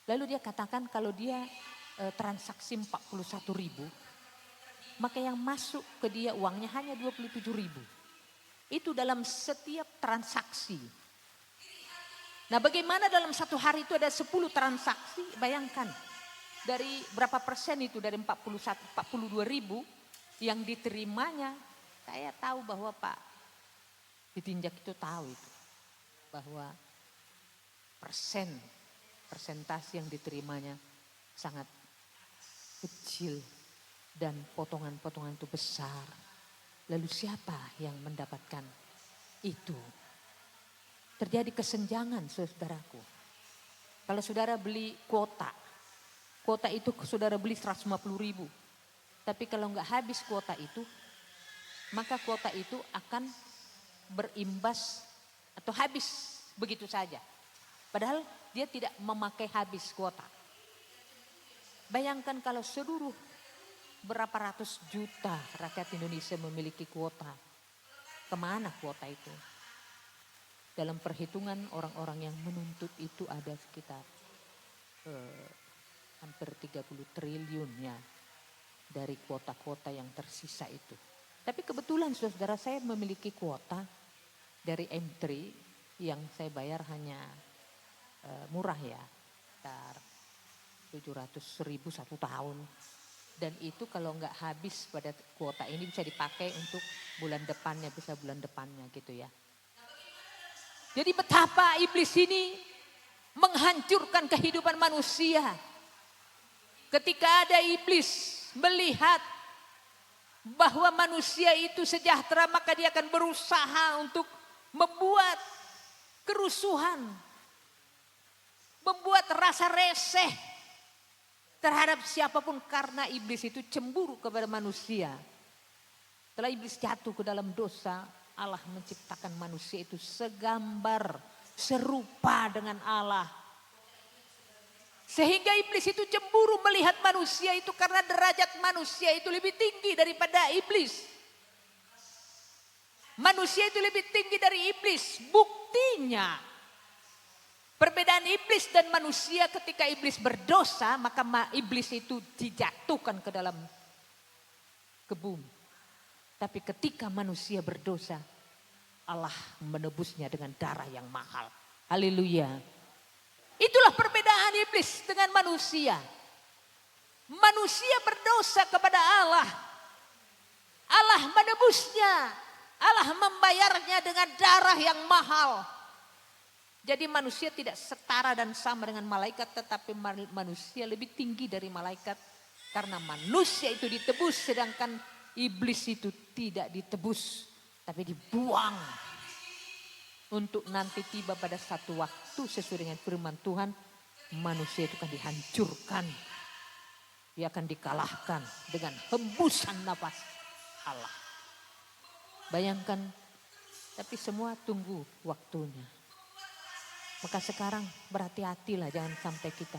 Lalu dia katakan kalau dia transaksi 41.000, maka yang masuk ke dia uangnya hanya 27.000. Itu dalam setiap transaksi. Nah, bagaimana dalam satu hari itu ada 10 transaksi? Bayangkan. Dari berapa persen itu dari 42.000 yang diterimanya. Saya tahu bahwa Pak Ditinjak itu tahu itu. Bahwa persentase yang diterimanya sangat kecil. Dan potongan-potongan itu besar. Lalu siapa yang mendapatkan itu? Terjadi kesenjangan saudaraku. Kalau saudara beli kuota itu saudara beli 150.000. Tapi kalau nggak habis kuota itu, maka kuota itu akan berimbas atau habis begitu saja. Padahal dia tidak memakai habis kuota. Bayangkan kalau seluruh berapa ratus juta rakyat Indonesia memiliki kuota. Kemana kuota itu? Dalam perhitungan orang-orang yang menuntut itu ada sekitar hampir 30 triliun ya dari kuota-kuota yang tersisa itu. Tapi kebetulan saudara saya memiliki kuota dari M3 yang saya bayar hanya murah ya, sekitar 700.000 1 tahun. Dan itu kalau nggak habis pada kuota ini bisa dipakai untuk bulan depannya, bisa bulan depannya gitu ya. Jadi betapa iblis ini menghancurkan kehidupan manusia. Ketika ada iblis melihat bahwa manusia itu sejahtera, maka dia akan berusaha untuk membuat kerusuhan, membuat rasa reseh terhadap siapapun, karena iblis itu cemburu kepada manusia. Setelah iblis jatuh ke dalam dosa, Allah menciptakan manusia itu segambar, serupa dengan Allah. Sehingga iblis itu cemburu melihat manusia itu karena derajat manusia itu lebih tinggi daripada iblis. Manusia itu lebih tinggi dari iblis. Buktinya perbedaan iblis dan manusia, ketika iblis berdosa maka iblis itu dijatuhkan ke dalam ke bumi. Tapi ketika manusia berdosa, Allah menebusnya dengan darah yang mahal. Haleluya. Itulah perbedaan iblis dengan manusia. Manusia berdosa kepada Allah. Allah menebusnya. Allah membayarnya dengan darah yang mahal. Jadi manusia tidak setara dan sama dengan malaikat, tetapi manusia lebih tinggi dari malaikat. Karena manusia itu ditebus, sedangkan iblis itu tidak ditebus, tapi dibuang. Untuk nanti tiba pada satu waktu sesuai dengan firman Tuhan, manusia itu akan dihancurkan. Dia akan dikalahkan dengan hembusan nafas Allah. Bayangkan, tapi semua tunggu waktunya. Maka sekarang berhati-hatilah, jangan sampai kita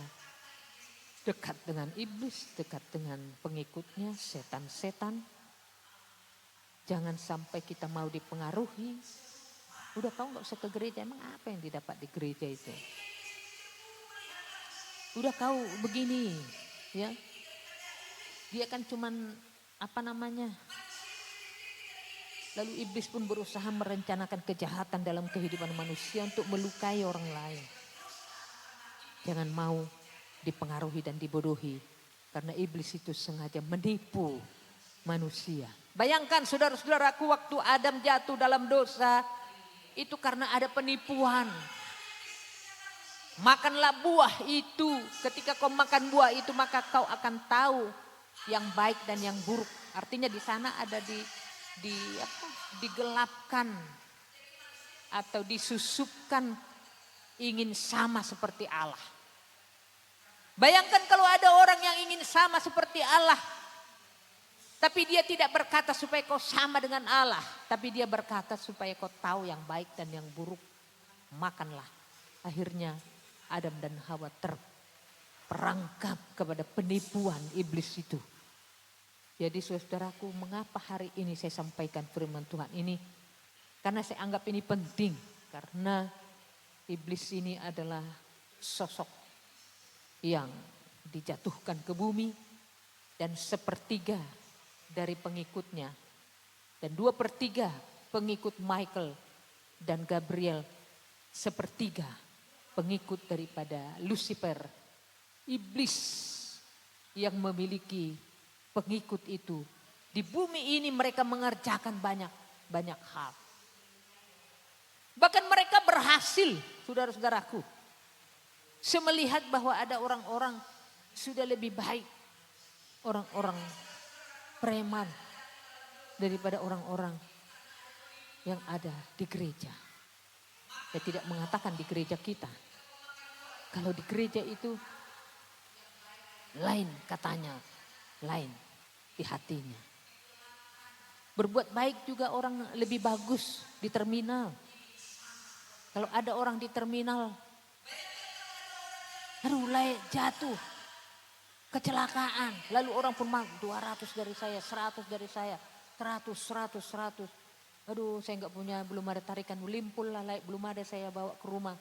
dekat dengan iblis, dekat dengan pengikutnya, setan-setan. Jangan sampai kita mau dipengaruhi. Udah kau gak usah ke gereja, emang apa yang didapat di gereja itu? Udah kau begini, ya. Dia kan cuman lalu iblis pun berusaha merencanakan kejahatan dalam kehidupan manusia untuk melukai orang lain. Jangan mau dipengaruhi dan dibodohi. Karena iblis itu sengaja menipu manusia. Bayangkan saudara-saudaraku, waktu Adam jatuh dalam dosa, itu karena ada penipuan. Makanlah buah itu. Ketika kau makan buah itu, maka kau akan tahu yang baik dan yang buruk. Artinya di sana ada digelapkan atau disusupkan ingin sama seperti Allah. Bayangkan kalau ada orang yang ingin sama seperti Allah, tapi dia tidak berkata supaya kau sama dengan Allah, tapi dia berkata supaya kau tahu yang baik dan yang buruk. Makanlah. Akhirnya Adam dan Hawa terperangkap kepada penipuan iblis itu. Jadi saudaraku, mengapa hari ini saya sampaikan firman Tuhan ini? Karena saya anggap ini penting. Karena iblis ini adalah sosok yang dijatuhkan ke bumi. Dan sepertiga dari pengikutnya. Dan 2/3 pengikut Michael dan Gabriel. Sepertiga pengikut daripada Lucifer. Iblis yang memiliki pengikut itu. Di bumi ini mereka mengerjakan banyak hal. Bahkan mereka berhasil, saudara-saudaraku. Saya melihat bahwa ada orang-orang sudah lebih baik. Orang-orang preman daripada orang-orang yang ada di gereja. Saya tidak mengatakan di gereja kita. Kalau di gereja itu lain katanya, lain di hatinya. Berbuat baik juga orang lebih bagus di terminal. Kalau ada orang di terminal, jatuh, kecelakaan. Lalu orang pun 200 dari saya, 100 dari saya, 100. Aduh, saya belum ada tarikan, limpul lah, belum ada saya bawa ke rumah.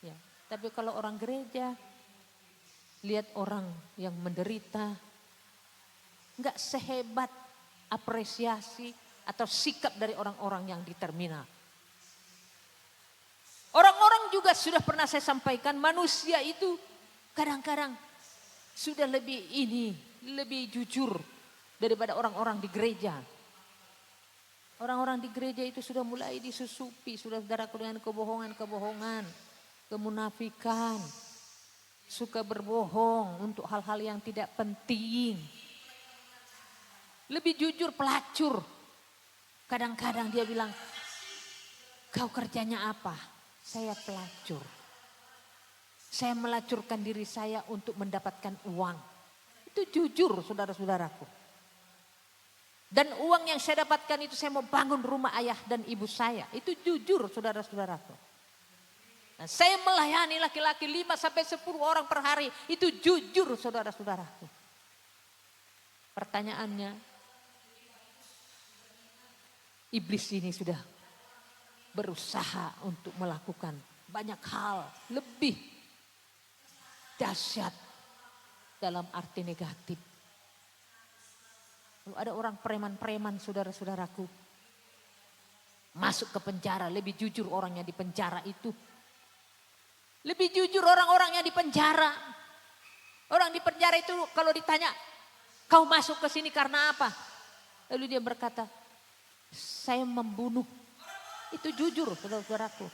Ya. Tapi kalau orang gereja, lihat orang yang menderita, enggak sehebat apresiasi atau sikap dari orang-orang yang di terminal. Orang-orang juga sudah pernah saya sampaikan, manusia itu kadang-kadang sudah lebih jujur daripada orang-orang di gereja. Orang-orang di gereja itu sudah mulai disusupi, saudara-saudaraku, dengan kebohongan-kebohongan, kemunafikan, suka berbohong untuk hal-hal yang tidak penting. Lebih jujur, pelacur. Kadang-kadang dia bilang, kau kerjanya apa? Saya pelacur. Saya melacurkan diri saya untuk mendapatkan uang. Itu jujur, saudara-saudaraku. Dan uang yang saya dapatkan itu saya mau bangun rumah ayah dan ibu saya. Itu jujur, saudara-saudaraku. Nah, saya melayani laki-laki 5-10 orang per hari. Itu jujur, saudara-saudaraku. Pertanyaannya, iblis ini sudah berusaha untuk melakukan banyak hal lebih dahsyat dalam arti negatif. Lalu ada orang preman-preman, saudara-saudaraku, masuk ke penjara. Lebih jujur orang yang di penjara itu. Lebih jujur orang-orang yang di penjara. Orang di penjara itu kalau ditanya, kau masuk ke sini karena apa? Lalu dia berkata, saya membunuh. Itu jujur, saudara-saudaraku.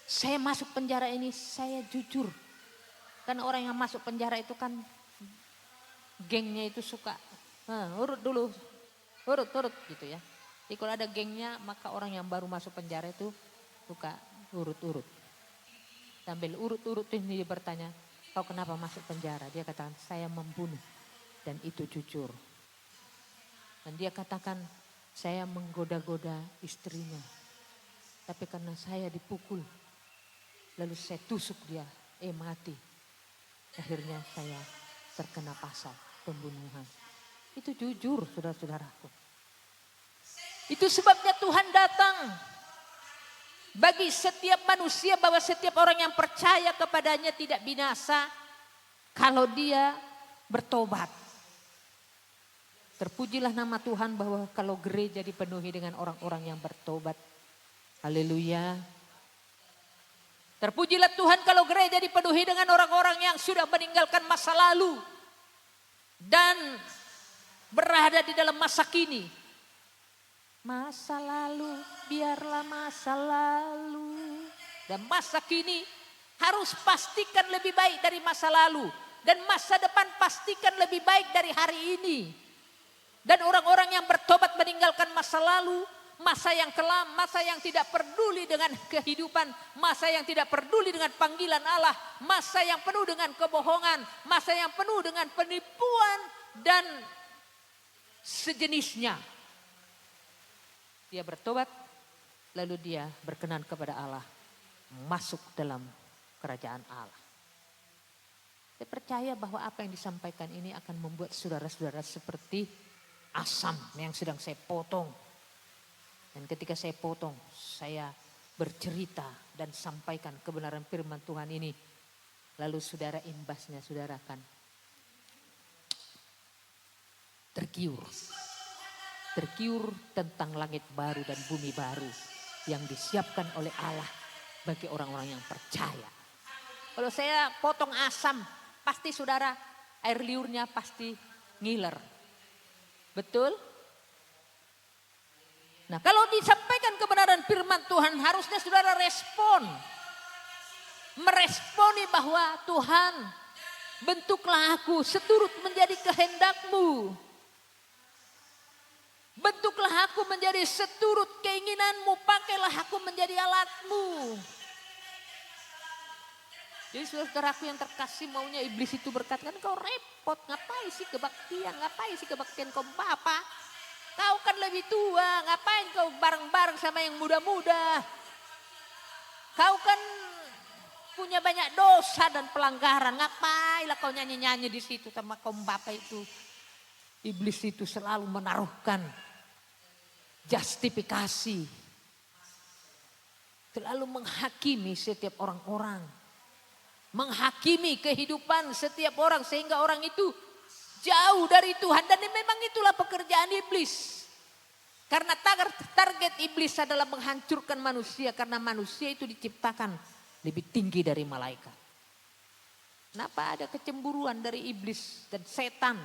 Saya masuk penjara ini, saya jujur. Karena orang yang masuk penjara itu kan gengnya itu suka urut dulu, urut gitu ya. Jadi kalau ada gengnya maka orang yang baru masuk penjara itu suka urut-urut. Sambil urut-urut ini dia bertanya, kau kenapa masuk penjara? Dia katakan, saya membunuh dan itu jujur. Dan dia katakan, saya menggoda-goda istrinya. Tapi karena saya dipukul, lalu saya tusuk dia, mati. Akhirnya saya terkena pasal pembunuhan. Itu jujur, saudara-saudaraku. Itu sebabnya Tuhan datang bagi setiap manusia, bahwa setiap orang yang percaya kepadanya tidak binasa kalau dia bertobat. Terpujilah nama Tuhan bahwa kalau gereja dipenuhi dengan orang-orang yang bertobat. Haleluya. Terpujilah Tuhan kalau gereja dipenuhi dengan orang-orang yang sudah meninggalkan masa lalu dan berada di dalam masa kini. Masa lalu, biarlah masa lalu. Dan masa kini harus pastikan lebih baik dari masa lalu. Dan masa depan pastikan lebih baik dari hari ini. Dan orang-orang yang bertobat meninggalkan masa lalu, masa yang kelam, masa yang tidak peduli dengan kehidupan, masa yang tidak peduli dengan panggilan Allah, masa yang penuh dengan kebohongan, masa yang penuh dengan penipuan dan sejenisnya. Dia bertobat, lalu dia berkenan kepada Allah, masuk dalam kerajaan Allah. Saya percaya bahwa apa yang disampaikan ini akan membuat saudara-saudara seperti asam yang sedang saya potong. Dan ketika saya potong, saya bercerita dan sampaikan kebenaran firman Tuhan ini. Lalu saudara imbasnya, saudara akan tergiur. Tergiur tentang langit baru dan bumi baru yang disiapkan oleh Allah bagi orang-orang yang percaya. Kalau saya potong asam, pasti saudara air liurnya pasti ngiler. Betul? Nah, kalau disampaikan kebenaran firman Tuhan, harusnya saudara respon. Meresponi bahwa Tuhan, bentuklah aku seturut menjadi kehendak-Mu. Bentuklah aku menjadi seturut keinginan-Mu, pakailah aku menjadi alat-Mu. Jadi saudara-saudaraku yang terkasih, maunya iblis itu berkata, kan kau repot, ngapain sih kebaktian kau Bapa? Kau kan lebih tua, ngapain kau bareng-bareng sama yang muda-muda? Kau kan punya banyak dosa dan pelanggaran, ngapailah kau nyanyi-nyanyi di situ sama kaum Bapa itu? Iblis itu selalu menaruhkan justifikasi, selalu menghakimi setiap orang-orang, menghakimi kehidupan setiap orang sehingga orang itu jauh dari Tuhan. Dan memang itulah pekerjaan iblis. Karena target iblis adalah menghancurkan manusia, karena manusia itu diciptakan lebih tinggi dari malaikat. Kenapa ada kecemburuan dari iblis dan setan?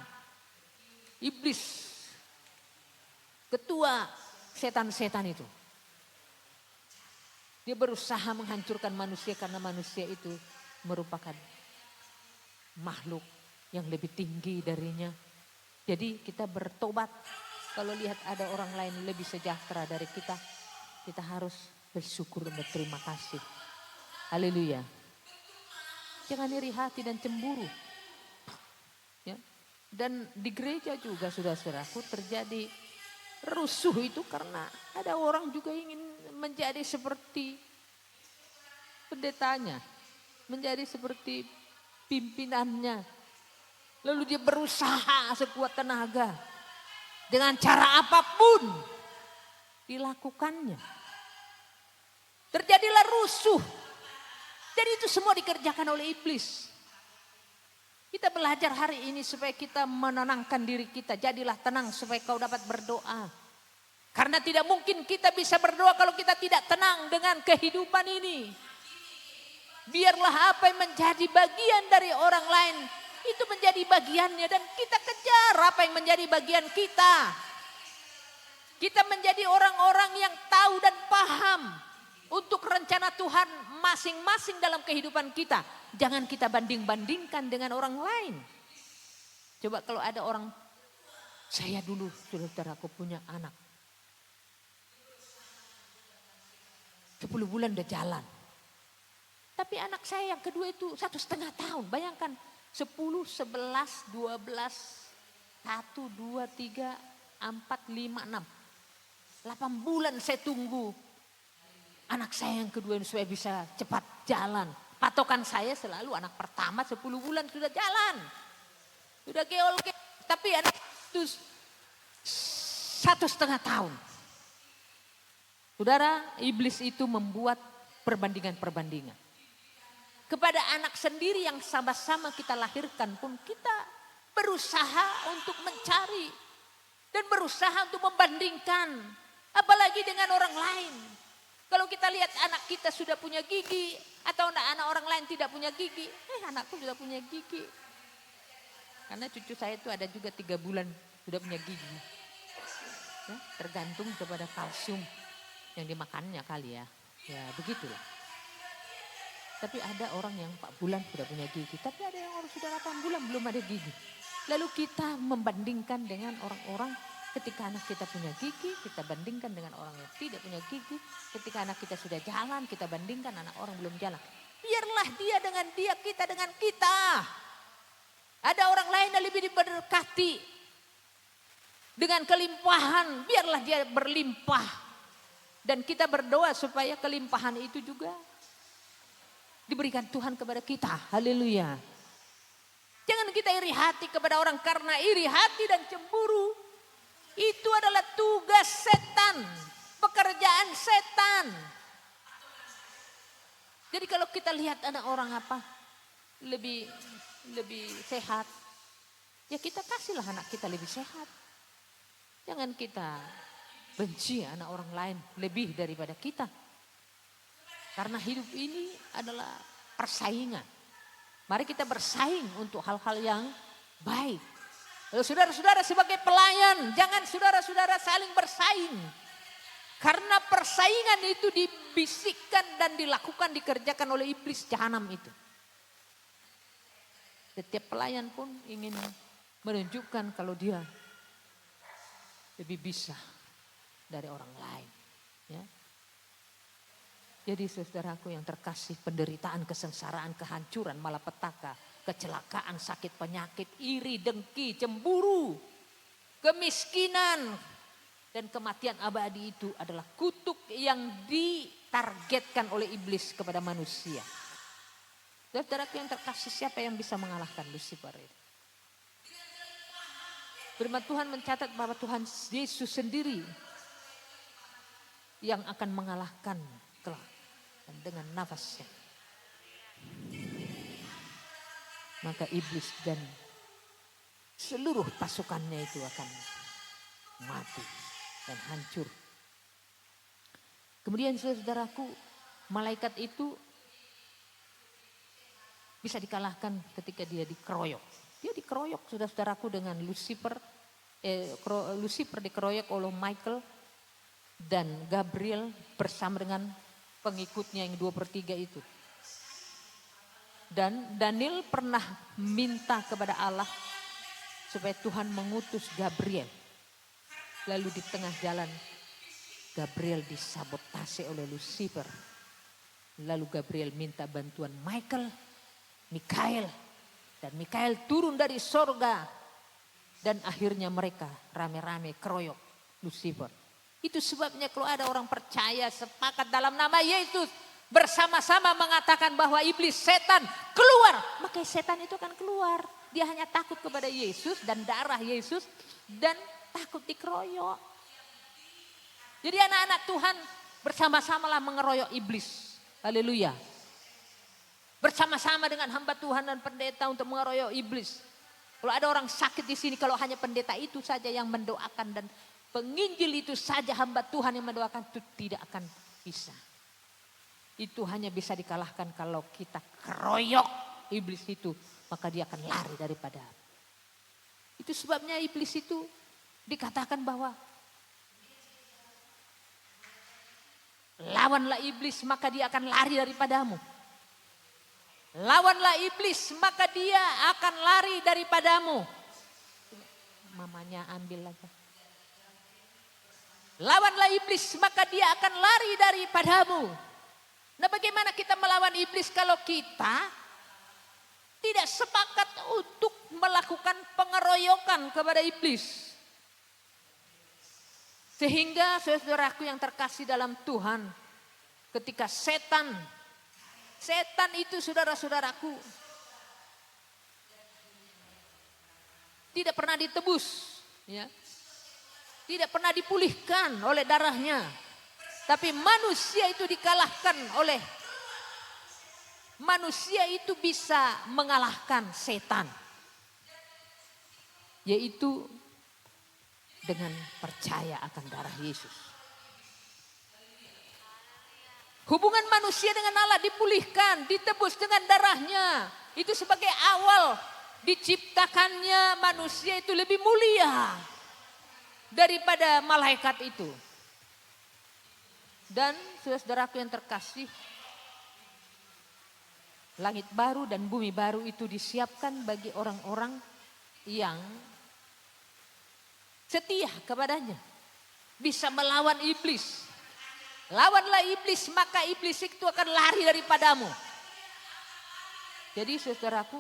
Iblis, ketua setan-setan itu, dia berusaha menghancurkan manusia karena manusia itu merupakan makhluk yang lebih tinggi darinya. Jadi kita bertobat, kalau lihat ada orang lain lebih sejahtera dari kita, kita harus bersyukur dan berterima kasih. Haleluya. Jangan iri hati dan cemburu. Ya. Dan di gereja juga saudara-saudaraku terjadi rusuh itu karena ada orang juga ingin menjadi seperti pendetanya, menjadi seperti pimpinannya. Lalu dia berusaha sekuat tenaga dengan cara apapun dilakukannya. Terjadilah rusuh. Jadi itu semua dikerjakan oleh iblis. Kita belajar hari ini supaya kita menenangkan diri kita. Jadilah tenang supaya kau dapat berdoa. Karena tidak mungkin kita bisa berdoa kalau kita tidak tenang dengan kehidupan ini. Biarlah apa yang menjadi bagian dari orang lain Itu menjadi bagiannya dan kita kejar apa yang menjadi bagian kita. Kita menjadi orang-orang yang tahu dan paham untuk rencana Tuhan masing-masing dalam kehidupan kita. Jangan kita banding-bandingkan dengan orang lain. Coba kalau ada orang, saya dulu saudara-saudaraku punya anak. 10 bulan udah jalan. Tapi anak saya yang kedua itu 1,5 tahun. Bayangkan 10, 11, 12, 1, 2, 3, 4, 5, 6. 8 bulan saya tunggu anak saya yang kedua ini supaya bisa cepat jalan. Patokan saya selalu anak pertama 10 bulan sudah jalan. Sudah geol. Tapi anak itu 1,5 tahun. Saudara, iblis itu membuat perbandingan-perbandingan. Kepada anak sendiri yang sama-sama kita lahirkan pun kita berusaha untuk mencari. Dan berusaha untuk membandingkan. Apalagi dengan orang lain. Kalau kita lihat anak kita sudah punya gigi. Atau anak orang lain tidak punya gigi. Anakku sudah punya gigi. Karena cucu saya itu ada juga 3 bulan sudah punya gigi. Ya, tergantung kepada kalsium yang dimakannya kali ya. Ya begitulah. Tapi ada orang yang 4 bulan sudah punya gigi. Tapi ada yang orang sudah 8 bulan belum ada gigi. Lalu kita membandingkan dengan orang-orang ketika anak kita punya gigi. Kita bandingkan dengan orang yang tidak punya gigi. Ketika anak kita sudah jalan kita bandingkan anak orang belum jalan. Biarlah dia dengan dia, kita dengan kita. Ada orang lain yang lebih diberkati. Dengan kelimpahan biarlah dia berlimpah. Dan kita berdoa supaya kelimpahan itu juga diberikan Tuhan kepada kita. Haleluya. Jangan kita iri hati kepada orang karena iri hati dan cemburu. Itu adalah tugas setan. Pekerjaan setan. Jadi kalau kita lihat ada orang apa lebih sehat. Ya kita kasihlah anak kita lebih sehat. Jangan kita benci anak orang lain lebih daripada kita. Karena hidup ini adalah persaingan. Mari kita bersaing untuk hal-hal yang baik. Lalu saudara-saudara sebagai pelayan, jangan saudara-saudara saling bersaing. Karena persaingan itu dibisikkan dan dilakukan, dikerjakan oleh iblis jahanam itu. Setiap pelayan pun ingin menunjukkan kalau dia lebih bisa dari orang lain. Ya. Jadi saudaraku yang terkasih, penderitaan, kesengsaraan, kehancuran, malapetaka, kecelakaan, sakit, penyakit, iri, dengki, cemburu, kemiskinan, dan kematian abadi itu adalah kutuk yang ditargetkan oleh iblis kepada manusia. Saudaraku yang terkasih, siapa yang bisa mengalahkan Lucifer itu? Firman Tuhan mencatat bahwa Tuhan Yesus sendiri yang akan mengalahkan kelak dan dengan nafasnya. Maka iblis dan seluruh pasukannya itu akan mati dan hancur. Kemudian saudaraku, malaikat itu bisa dikalahkan ketika dia dikeroyok. Dia dikeroyok saudara-saudaraku dengan Lucifer. Lucifer dikeroyok oleh Michael dan Gabriel bersama dengan pengikutnya yang 2/3 itu. Dan Daniel pernah minta kepada Allah supaya Tuhan mengutus Gabriel. Lalu di tengah jalan Gabriel disabotase oleh Lucifer. Lalu Gabriel minta bantuan Mikael. Dan Mikael turun dari sorga. Dan akhirnya mereka rame-rame keroyok Lucifer. Itu sebabnya kalau ada orang percaya sepakat dalam nama Yesus. Bersama-sama mengatakan bahwa iblis setan keluar. Maka setan itu akan keluar. Dia hanya takut kepada Yesus dan darah Yesus. Dan takut dikeroyok. Jadi anak-anak Tuhan bersama-samalah mengeroyok iblis. Haleluya. Bersama-sama dengan hamba Tuhan dan pendeta untuk mengeroyok iblis. Kalau ada orang sakit di sini, kalau hanya pendeta itu saja yang mendoakan dan penginjil itu saja hamba Tuhan yang mendoakan, itu tidak akan bisa. Itu hanya bisa dikalahkan kalau kita keroyok iblis itu maka dia akan lari daripadamu. Itu sebabnya iblis itu dikatakan bahwa lawanlah iblis maka dia akan lari daripadamu. Lawanlah iblis maka dia akan lari daripadamu. Mamanya ambil aja. Lawanlah iblis maka dia akan lari daripadamu. Nah, bagaimana kita melawan iblis kalau kita tidak sepakat untuk melakukan pengeroyokan kepada iblis? Sehingga saudaraku yang terkasih dalam Tuhan, ketika setan itu saudara-saudaraku tidak pernah ditebus, ya. Tidak pernah dipulihkan oleh darahnya. Tapi manusia itu dikalahkan oleh manusia itu bisa mengalahkan setan. Yaitu dengan percaya akan darah Yesus. Hubungan manusia dengan Allah dipulihkan, ditebus dengan darahnya. Itu sebagai awal diciptakannya manusia itu lebih mulia daripada malaikat itu. Dan saudaraku yang terkasih, langit baru dan bumi baru itu disiapkan bagi orang-orang yang setia kepadanya. Bisa melawan iblis. Lawanlah iblis maka iblis itu akan lari daripadamu. Jadi saudaraku,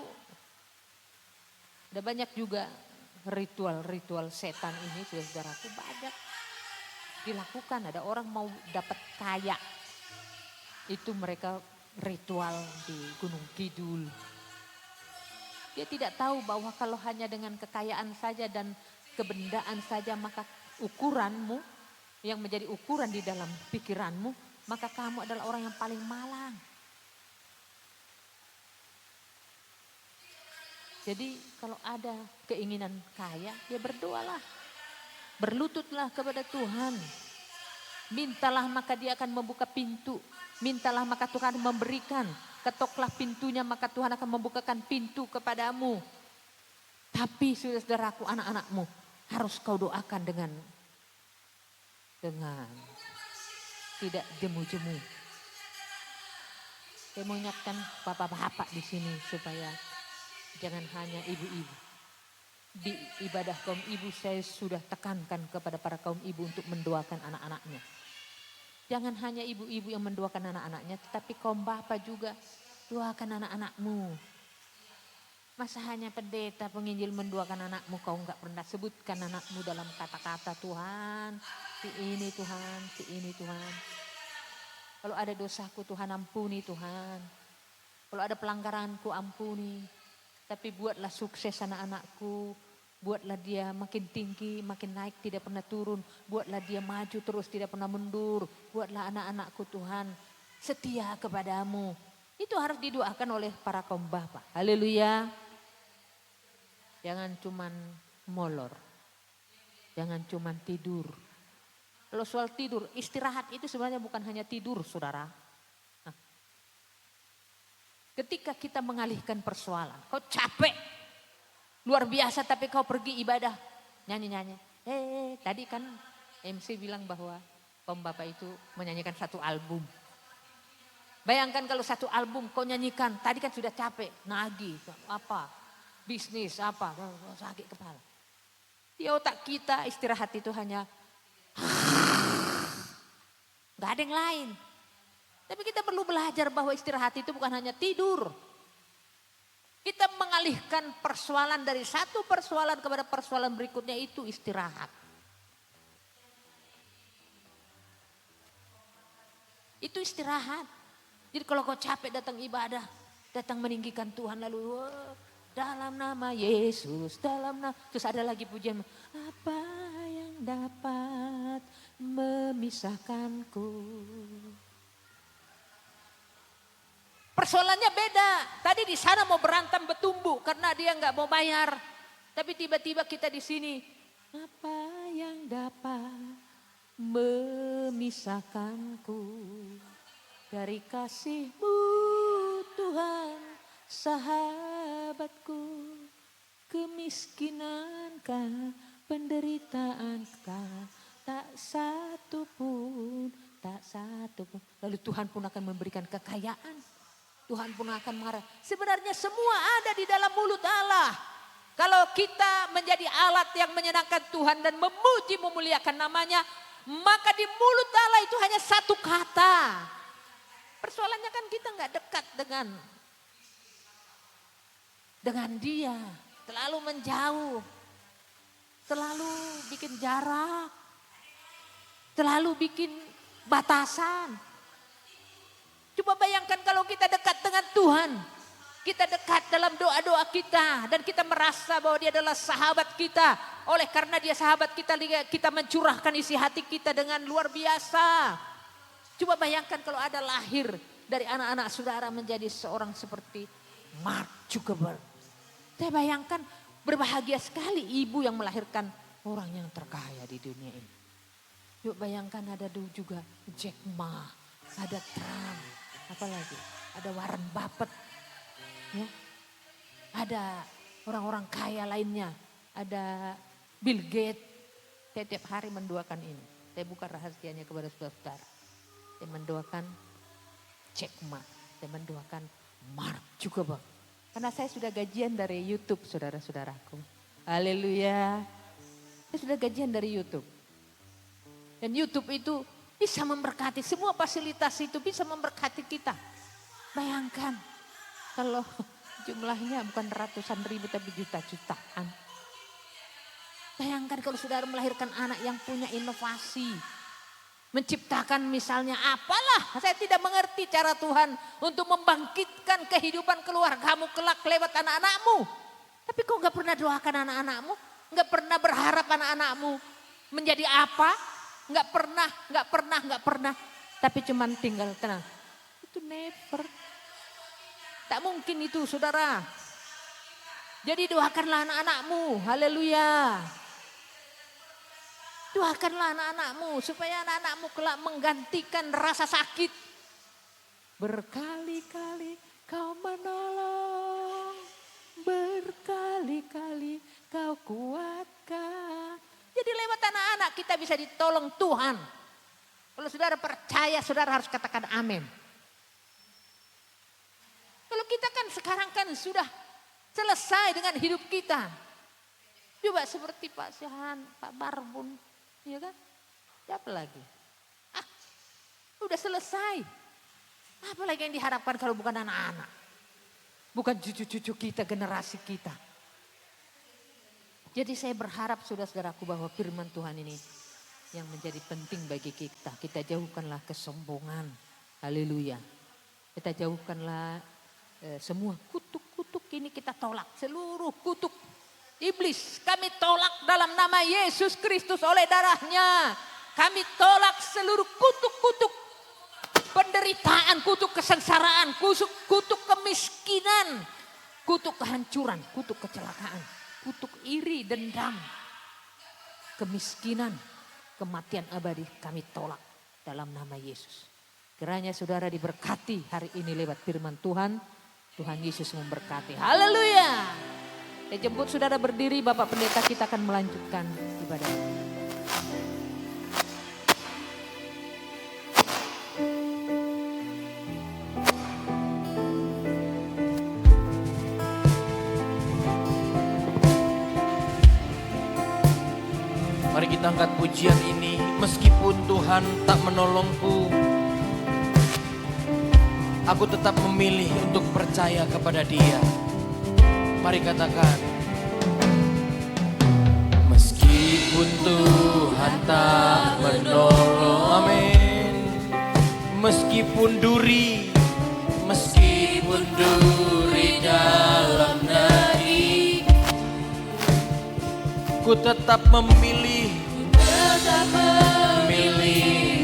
ada banyak juga ritual-ritual setan ini saudaraku banyak dilakukan. Ada orang mau dapat kaya, itu mereka ritual di Gunung Kidul. Dia tidak tahu bahwa kalau hanya dengan kekayaan saja dan kebendaan saja maka ukuranmu yang menjadi ukuran di dalam pikiranmu, maka kamu adalah orang yang paling malang. Jadi kalau ada keinginan kaya, ya berdoalah. Berlututlah kepada Tuhan. Mintalah maka dia akan membuka pintu. Mintalah maka Tuhan memberikan. Ketoklah pintunya maka Tuhan akan membukakan pintu kepadamu. Tapi saudaraku, anak-anakmu harus kau doakan dengan tidak jemu-jemu. Saya mau ingatkan bapak-bapak di sini supaya jangan hanya ibu-ibu. Di ibadah kaum ibu saya sudah tekankan kepada para kaum ibu untuk mendoakan anak-anaknya. Jangan hanya ibu-ibu yang mendoakan anak-anaknya, tetapi kaum bapak juga doakan anak-anakmu. Masa hanya pendeta penginjil mendoakan anakmu, kau enggak pernah sebutkan anakmu dalam kata-kata Tuhan, si ini Tuhan, si ini Tuhan. Kalau ada dosaku Tuhan ampuni Tuhan. Kalau ada pelanggaranku ampuni. Tapi buatlah sukses anak-anakku. Buatlah dia makin tinggi, makin naik, tidak pernah turun. Buatlah dia maju terus, tidak pernah mundur. Buatlah anak-anakku Tuhan setia kepadamu. Itu harus didoakan oleh para kaum bapak. Haleluya. Jangan cuman molor. Jangan cuman tidur. Kalau soal tidur, istirahat itu sebenarnya bukan hanya tidur, saudara. Ketika kita mengalihkan persoalan, kau capek, luar biasa tapi kau pergi ibadah, nyanyi-nyanyi. Tadi kan MC bilang bahwa kaum bapak itu menyanyikan satu album. Bayangkan kalau satu album kau nyanyikan, tadi kan sudah capek, nagih, apa, bisnis, apa, sakit kepala. Di otak kita istirahat itu hanya, gak ada yang lain. Tapi kita perlu belajar bahwa istirahat itu bukan hanya tidur. Kita mengalihkan persoalan dari satu persoalan kepada persoalan berikutnya, itu istirahat. Itu istirahat. Jadi kalau kau capek datang ibadah, datang meninggikan Tuhan lalu dalam nama Yesus, dalam nama, terus ada lagi pujian, apa yang dapat memisahkanku. Persoalannya beda. Tadi di sana mau berantem bertumbuh karena dia nggak mau bayar. Tapi tiba-tiba kita di sini, apa yang dapat memisahkanku dari kasih-Mu Tuhan, sahabat sahabatku, kemiskinankan, penderitaankah, tak satu pun. Lalu Tuhan pun akan memberikan kekayaan. Tuhan pun akan marah. Sebenarnya semua ada di dalam mulut Allah. Kalau kita menjadi alat yang menyenangkan Tuhan dan memuji memuliakan namanya, maka di mulut Allah itu hanya satu kata. Persoalannya kan kita nggak dekat dengan dia. Terlalu menjauh. Terlalu bikin jarak. Terlalu bikin batasan. Coba bayangkan kalau kita dekat dengan Tuhan. Kita dekat dalam doa-doa kita. Dan kita merasa bahwa dia adalah sahabat kita. Oleh karena dia sahabat kita, kita mencurahkan isi hati kita dengan luar biasa. Coba bayangkan kalau ada lahir dari anak-anak saudara menjadi seorang seperti Mark Zuckerberg. Saya bayangkan berbahagia sekali ibu yang melahirkan orang yang terkaya di dunia ini. Yuk bayangkan ada juga Jack Ma, ada Trump, apalagi ada Warren Buffett, ya, ada orang-orang kaya lainnya, ada Bill Gates. Saya tiap hari mendoakan ini. Saya buka rahasianya kepada saudara-saudara. Saya mendoakan Jack Ma, saya mendoakan Mark Zuckerberg. Karena saya sudah gajian dari YouTube, saudara-saudaraku. Haleluya. Saya sudah gajian dari YouTube. Dan YouTube itu bisa memberkati, semua fasilitas itu bisa memberkati kita. Bayangkan kalau jumlahnya bukan ratusan ribu tapi juta-jutaan. Bayangkan kalau saudara melahirkan anak yang punya inovasi. Menciptakan misalnya apalah, saya tidak mengerti cara Tuhan untuk membangkitkan kehidupan keluargamu kelak lewat anak-anakmu. Tapi kok gak pernah doakan anak-anakmu? Gak pernah berharap anak-anakmu menjadi apa? Gak pernah. Tapi cuman tinggal tenang. Itu never. Tak mungkin itu saudara. Jadi doakanlah anak-anakmu. Haleluya. Doakanlah anak-anakmu supaya anak-anakmu kelak menggantikan rasa sakit. Berkali-kali kau menolong, berkali-kali kau kuatkan. Jadi lewat anak-anak kita bisa ditolong Tuhan. Kalau saudara percaya, saudara harus katakan amin. Kalau kita kan sekarang kan sudah selesai dengan hidup kita. Coba seperti Pak Sihan, Pak Barbun. Iya kan? Siapa lagi? Udah selesai. Apa lagi yang diharapkan kalau bukan anak-anak? Bukan cucu-cucu kita, generasi kita. Jadi saya berharap saudara-saudaraku bahwa firman Tuhan ini yang menjadi penting bagi kita. Kita jauhkanlah kesombongan. Haleluya. Kita jauhkanlah semua kutuk-kutuk ini kita tolak. Seluruh kutuk iblis kami tolak dalam nama Yesus Kristus oleh darahnya. Kami tolak seluruh kutuk-kutuk penderitaan, kutuk kesengsaraan, kutuk kemiskinan, kutuk kehancuran, kutuk kecelakaan, kutuk iri, dendam, kemiskinan, kematian abadi kami tolak dalam nama Yesus. Kiranya saudara diberkati hari ini lewat firman Tuhan. Tuhan Yesus memberkati. Haleluya. Saya jemput saudara berdiri, Bapak Pendeta kita akan melanjutkan ibadah. Mari kita angkat pujian ini, meskipun Tuhan tak menolongku, aku tetap memilih untuk percaya kepada Dia. Mari katakan, meskipun Tuhan tak menolong, amin. Meskipun duri dalam negeri, ku tetap memilih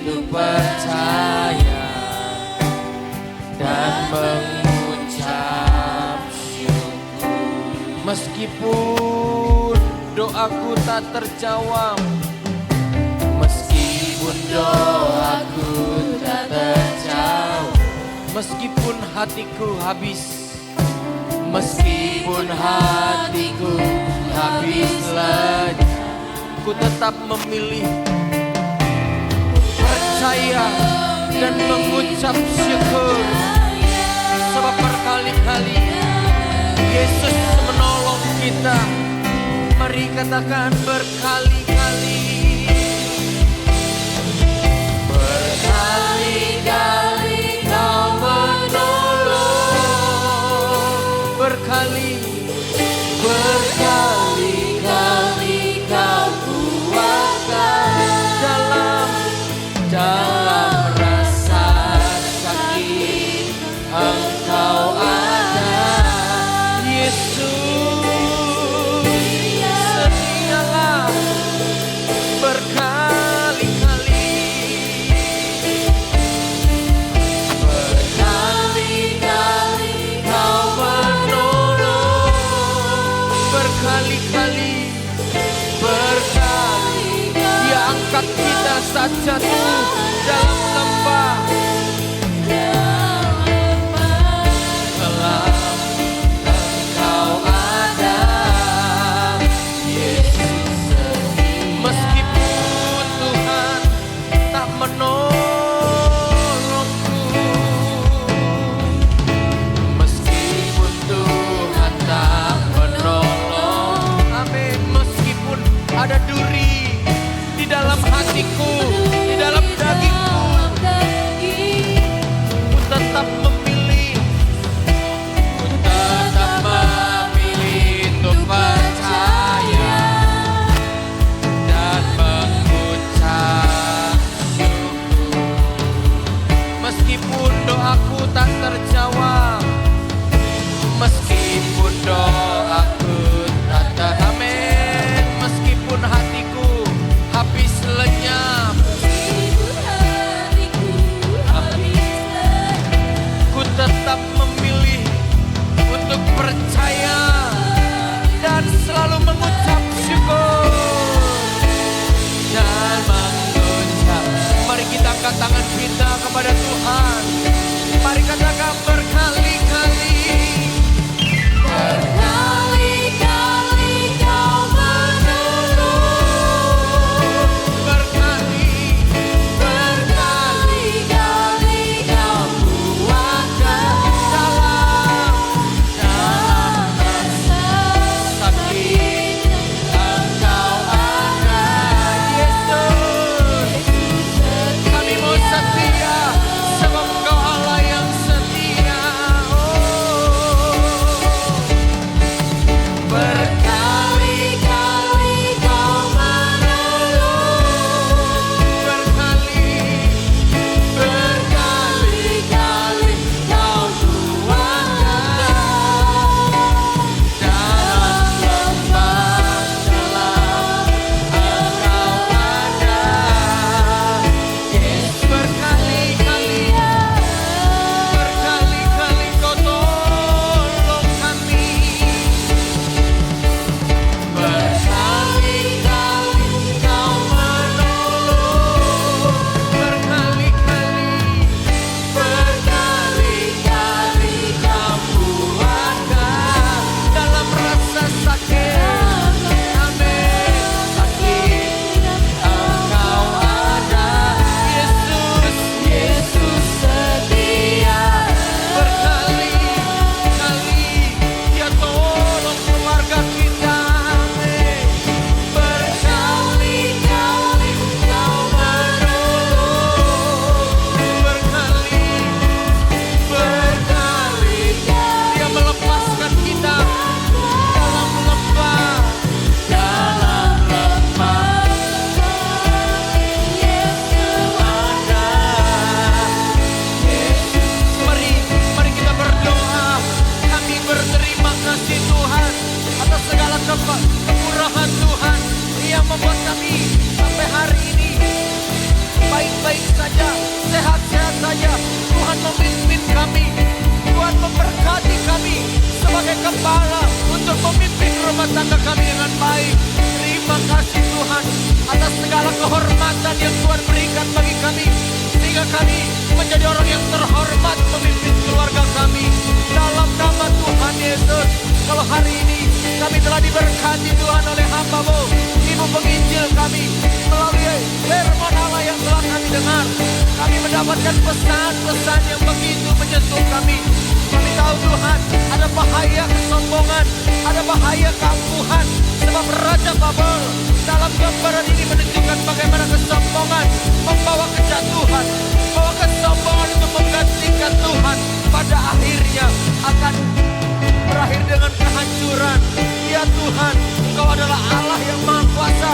untuk percaya dan mengucap syukur. Meskipun doaku tak terjawab, meskipun doaku tak terjawab, meskipun hatiku habis, Meskipun hatiku habis lenyap, ku tetap memilih percaya dan mengucap syukur. Sebab berkali-kali Yesus menolong kita. Mari katakan berkali-kali. Berkali-kali Kau menolong, berkali-kali Kau kuatkan dalam rasa sakit. Engkau ada, Yesus, setialah berkali-kali. Berkali-kali Kau menolong, berkali-kali Dia angkat kita saat jatuh dalam lembah. Gelap, Engkau ada, Yesus. Meskipun Tuhan tak menolongku, meskipun Tuhan tak menolong, amin. Meskipun ada duri di dalam hatiku, di dalam dagingku, ku tetap memilih untuk percaya dan mengucap syukur. Meskipun doaku tak terjawab, meskipun doaku tak amin. Meskipun hatiku habis lenyap, ku tetap memilih untuk percaya dan selalu mengucap syukur dan mengucap. Mari kita angkat tangan kita kepada Tuhan. Mari katakan berkali-kali. Berkali-kali Kau menolong, berkali-kali Kau kuatkan dalam rasa sakit. Engkau ada, Yesus. Kami mau setia, sebab Engkau Allah yang setia. Berkali-kali Kau menolong, berkali-kali Kau kuatkan dalam lembah gelap. Engkau ada, Yesus. Berkali-kali Kau tolong kami. Berkali-kali Kau menolong, berkali-kali Kau kuatkan dalam rasa sakit. Amin. Sakit, Engkau ada, Yesus. Yesus setia. Berkali-kali Dia tolong keluarga kita. Amin. Berkali-kali Kau menolong, berkali Dia melepaskan kita dalam lembah. Ada, Mari kita berdoa. Kami berterima kasih Tuhan atas segala kemurahan Tuhan yang membuat kami sampai hari ini baik-baik saja, sehat-sehat saja. Tuhan memimpin kami, Tuhan memberkati kami sebagai kepala untuk memimpin rumah tangga kami dengan baik. Terima kasih Tuhan atas segala kehormatan yang Tuhan berikan bagi kami, sehingga kami menjadi orang yang terhormat memimpin keluarga kami. Dalam nama Tuhan Yesus, hari ini kami telah diberkati Tuhan oleh hamba-Mu, Ibu penginjil kami, melalui firman Allah yang telah kami dengar. Kami mendapatkan pesan-pesan yang begitu menyentuh kami. Kami tahu Tuhan, ada bahaya kesombongan, ada bahaya keangkuhan. Sebab Raja Babel dalam gambaran ini menunjukkan bagaimana kesombongan membawa kejatuhan, membawa kesombongan untuk menggantikan Tuhan. Pada akhirnya akan berakhir dengan kehancuran. Ya Tuhan, Engkau adalah Allah yang Maha Kuasa.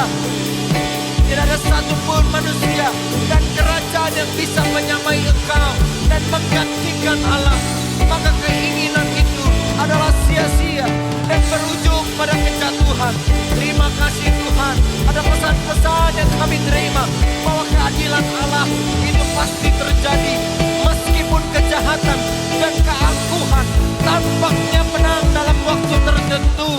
Tidak ada satupun manusia dan kerajaan yang bisa menyamai Engkau dan menggantikan Allah. Maka keinginan itu adalah sia-sia dan berujung pada kejatuhan. Terima kasih Tuhan, ada pesan-pesan yang kami terima bahwa keadilan Allah itu pasti terjadi. Meskipun kejahatan dan keangkuhan tampaknya menang dalam waktu tertentu,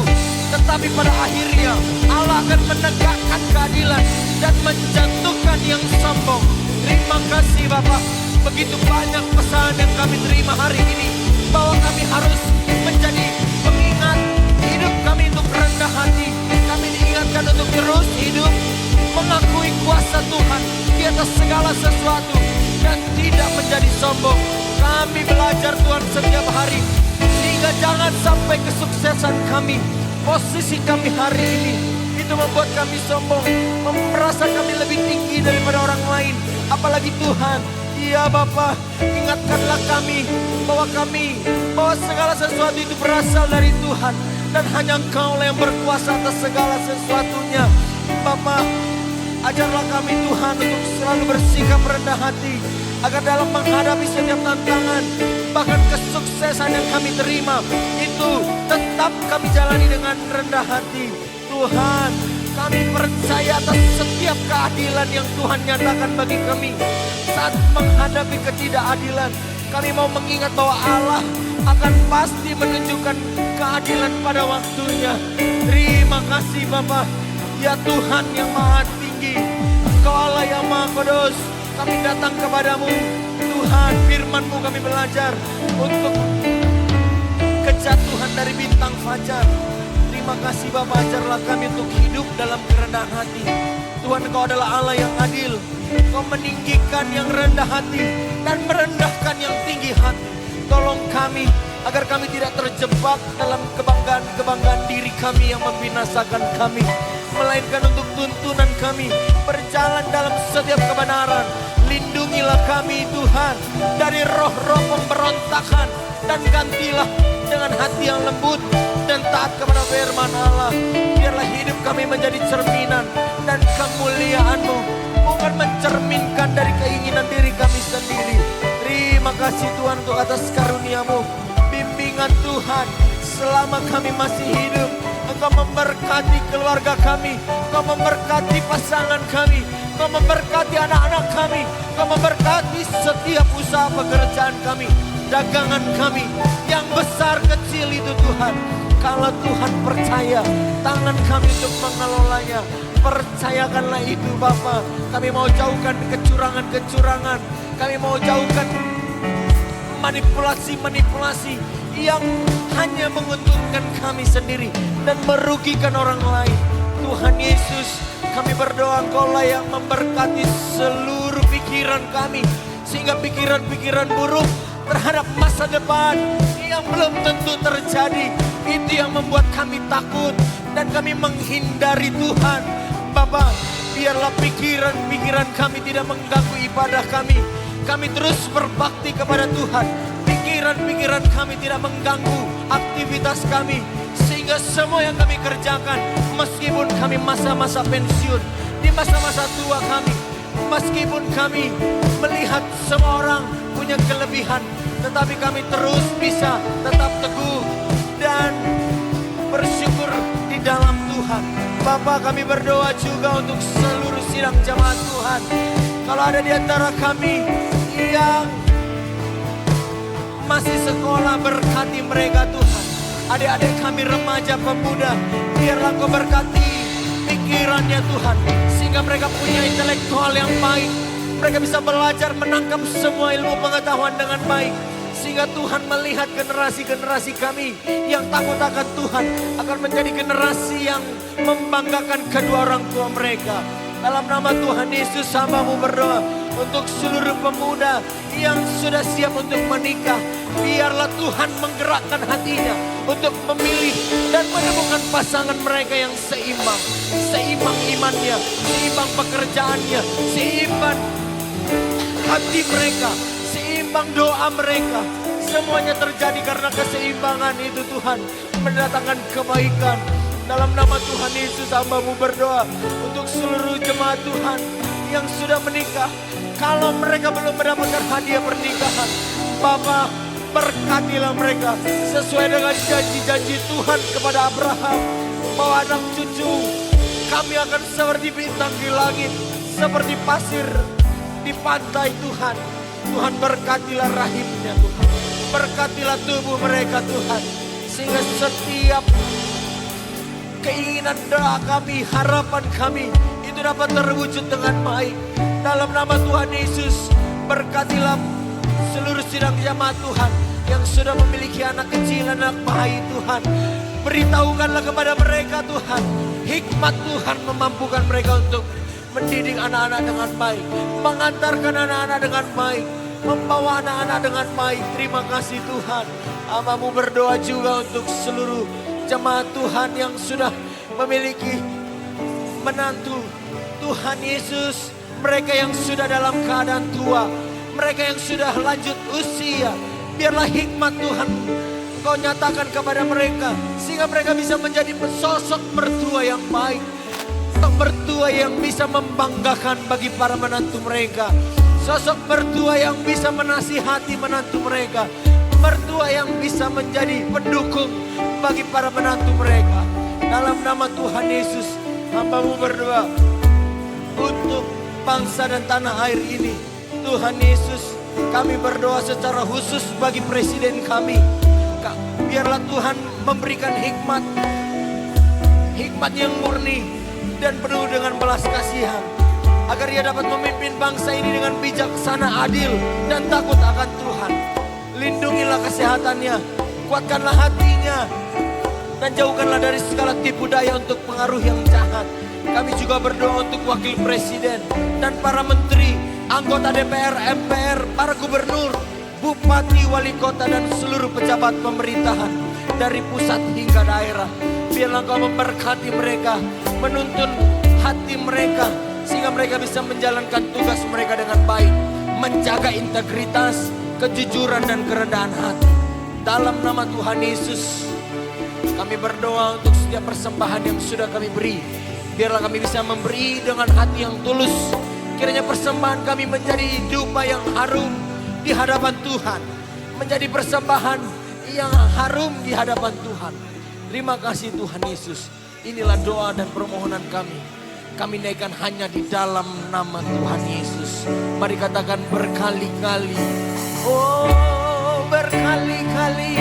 tetapi pada akhirnya Allah akan menegakkan keadilan dan menjatuhkan yang sombong. Terima kasih Bapak, begitu banyak pesan yang kami terima hari ini, bahwa kami harus menjadi pengingat hidup kami untuk rendah hati. Kami diingatkan untuk terus hidup mengakui kuasa Tuhan di atas segala sesuatu dan tidak menjadi sombong. Kami belajar Tuhan setiap hari, sehingga jangan sampai kesuksesan kami, posisi kami hari ini itu membuat kami sombong, merasa kami lebih tinggi daripada orang lain, apalagi Tuhan. Ya Bapa, ingatkanlah kami bahwa segala sesuatu itu berasal dari Tuhan dan hanya Engkau yang berkuasa atas segala sesuatunya. Bapa, ajarlah kami Tuhan untuk selalu bersikap rendah hati, agar dalam menghadapi setiap tantangan, bahkan kesuksesan yang kami terima, itu tetap kami jalani dengan rendah hati. Tuhan, kami percaya atas setiap keadilan yang Tuhan nyatakan bagi kami. Saat menghadapi ketidakadilan, kami mau mengingat bahwa Allah akan pasti menunjukkan keadilan pada waktunya. Terima kasih Bapa, ya Tuhan yang Maha Tinggi, Engkau Allah yang Maha Kudus. Kami datang kepadamu Tuhan, firman-Mu kami belajar untuk kejatuhan dari bintang fajar. Terima kasih Bapa, ajarlah kami untuk hidup dalam kerendahan hati. Tuhan, Engkau adalah Allah yang adil. Engkau meninggikan yang rendah hati dan merendahkan yang tinggi hati. Tolong kami agar kami tidak terjebak dalam kebanggaan diri kami yang membinasakan kami, melainkan untuk tuntunan kami berjalan dalam setiap kebenaran. Lindungilah kami Tuhan dari roh-roh pemberontakan dan gantilah dengan hati yang lembut dan taat kepada firman Allah. Biarlah hidup kami menjadi cerminan dan kemuliaan-Mu, bukan mencerminkan dari keinginan diri kami sendiri. Terima kasih Tuhan untuk atas karunia-Mu, bimbingan Tuhan selama kami masih hidup. Engkau memberkati keluarga kami, Engkau memberkati pasangan kami, Engkau memberkati anak-anak kami, Engkau memberkati setiap usaha pekerjaan kami, dagangan kami, yang besar kecil itu Tuhan. Kalau Tuhan percaya tangan kami untuk mengelolanya, percayakanlah itu Bapa. Kami mau jauhkan kecurangan-kecurangan, kami mau jauhkan manipulasi-manipulasi yang hanya menguntungkan kami sendiri dan merugikan orang lain. Tuhan Yesus, kami berdoa Engkaulah yang memberkati seluruh pikiran kami, sehingga pikiran-pikiran buruk terhadap masa depan yang belum tentu terjadi, itu yang membuat kami takut dan kami menghindari Tuhan. Bapa, biarlah pikiran-pikiran kami tidak mengganggu ibadah kami. Kami terus berbakti kepada Tuhan. Pikiran-pikiran kami tidak mengganggu aktivitas kami, sehingga semua yang kami kerjakan, meskipun kami masa-masa pensiun, di masa-masa tua kami, meskipun kami melihat semua orang punya kelebihan, tetapi kami terus bisa tetap teguh dan bersyukur di dalam Tuhan. Bapa, kami berdoa juga untuk seluruh sidang jemaat Tuhan. Kalau ada di antara kami yang masih sekolah, berkati mereka Tuhan. Adik-adik kami remaja pemuda, biarlah Engkau berkati pikirannya Tuhan, sehingga mereka punya intelektual yang baik. Mereka bisa belajar menangkap semua ilmu pengetahuan dengan baik, sehingga Sehingga Tuhan melihat generasi-generasi kami yang takut akan Tuhan akan menjadi generasi yang membanggakan kedua orang tua mereka. Dalam nama Tuhan Yesus, hamba-Mu berdoa untuk seluruh pemuda yang sudah siap untuk menikah. Biarlah Tuhan menggerakkan hatinya untuk memilih dan menemukan pasangan mereka yang seimbang. Seimbang imannya, seimbang pekerjaannya, seimbang hati mereka, seimbang doa mereka. Semuanya terjadi karena keseimbangan itu Tuhan mendatangkan kebaikan. Dalam nama Tuhan Yesus, hamba-Mu berdoa untuk seluruh jemaat Tuhan yang sudah menikah. Kalau mereka belum mendapatkan hadiah pernikahan, Bapa, berkatilah mereka sesuai dengan janji-janji Tuhan kepada Abraham, bahwa anak cucu kami akan seperti bintang di langit, seperti pasir di pantai Tuhan. Tuhan, berkatilah rahimnya Tuhan, berkatilah tubuh mereka Tuhan, sehingga setiap keinginan doa kami, harapan kami itu dapat terwujud dengan baik. Dalam nama Tuhan Yesus, berkatilah seluruh sidang jamaat Tuhan yang sudah memiliki anak kecil, anak bayi Tuhan. Beritahukanlah kepada mereka Tuhan, hikmat Tuhan memampukan mereka untuk mendidik anak-anak dengan baik, mengantarkan anak-anak dengan baik, membawa anak-anak dengan baik. Terima kasih Tuhan. Hamba-Mu berdoa juga untuk seluruh jemaat Tuhan yang sudah memiliki menantu. Tuhan Yesus, mereka yang sudah dalam keadaan tua, mereka yang sudah lanjut usia, biarlah hikmat Tuhan Kau nyatakan kepada mereka, sehingga mereka bisa menjadi sosok mertua yang baik, sosok mertua yang bisa membanggakan bagi para menantu mereka, sosok mertua yang bisa menasihati menantu mereka, mertua yang bisa menjadi pendukung bagi para menantu mereka. Dalam nama Tuhan Yesus, hamba-Mu berdoa untuk bangsa dan tanah air ini. Tuhan Yesus, kami berdoa secara khusus bagi presiden kami. Biarlah Tuhan memberikan hikmat yang murni dan penuh dengan belas kasihan, agar ia dapat memimpin bangsa ini dengan bijaksana, adil, dan takut akan Tuhan. Lindungilah kesehatannya, kuatkanlah hatinya, dan jauhkanlah dari segala tipu daya untuk pengaruh yang jahat. Kami juga berdoa untuk wakil presiden dan para menteri, anggota DPR, MPR, para gubernur, bupati, wali kota, dan seluruh pejabat pemerintahan dari pusat hingga daerah. Biarlah Engkau memberkati mereka, menuntun hati mereka, sehingga mereka bisa menjalankan tugas mereka dengan baik, menjaga integritas, kejujuran, dan kerendahan hati. Dalam nama Tuhan Yesus, kami berdoa untuk setiap persembahan yang sudah kami beri. Biarlah kami bisa memberi dengan hati yang tulus. Kiranya persembahan kami menjadi dupa yang harum di hadapan Tuhan, menjadi persembahan yang harum di hadapan Tuhan. Terima kasih Tuhan Yesus. Inilah doa dan permohonan kami. Kami naikkan hanya di dalam nama Tuhan Yesus. Mari katakan berkali-kali. Oh, berkali-kali.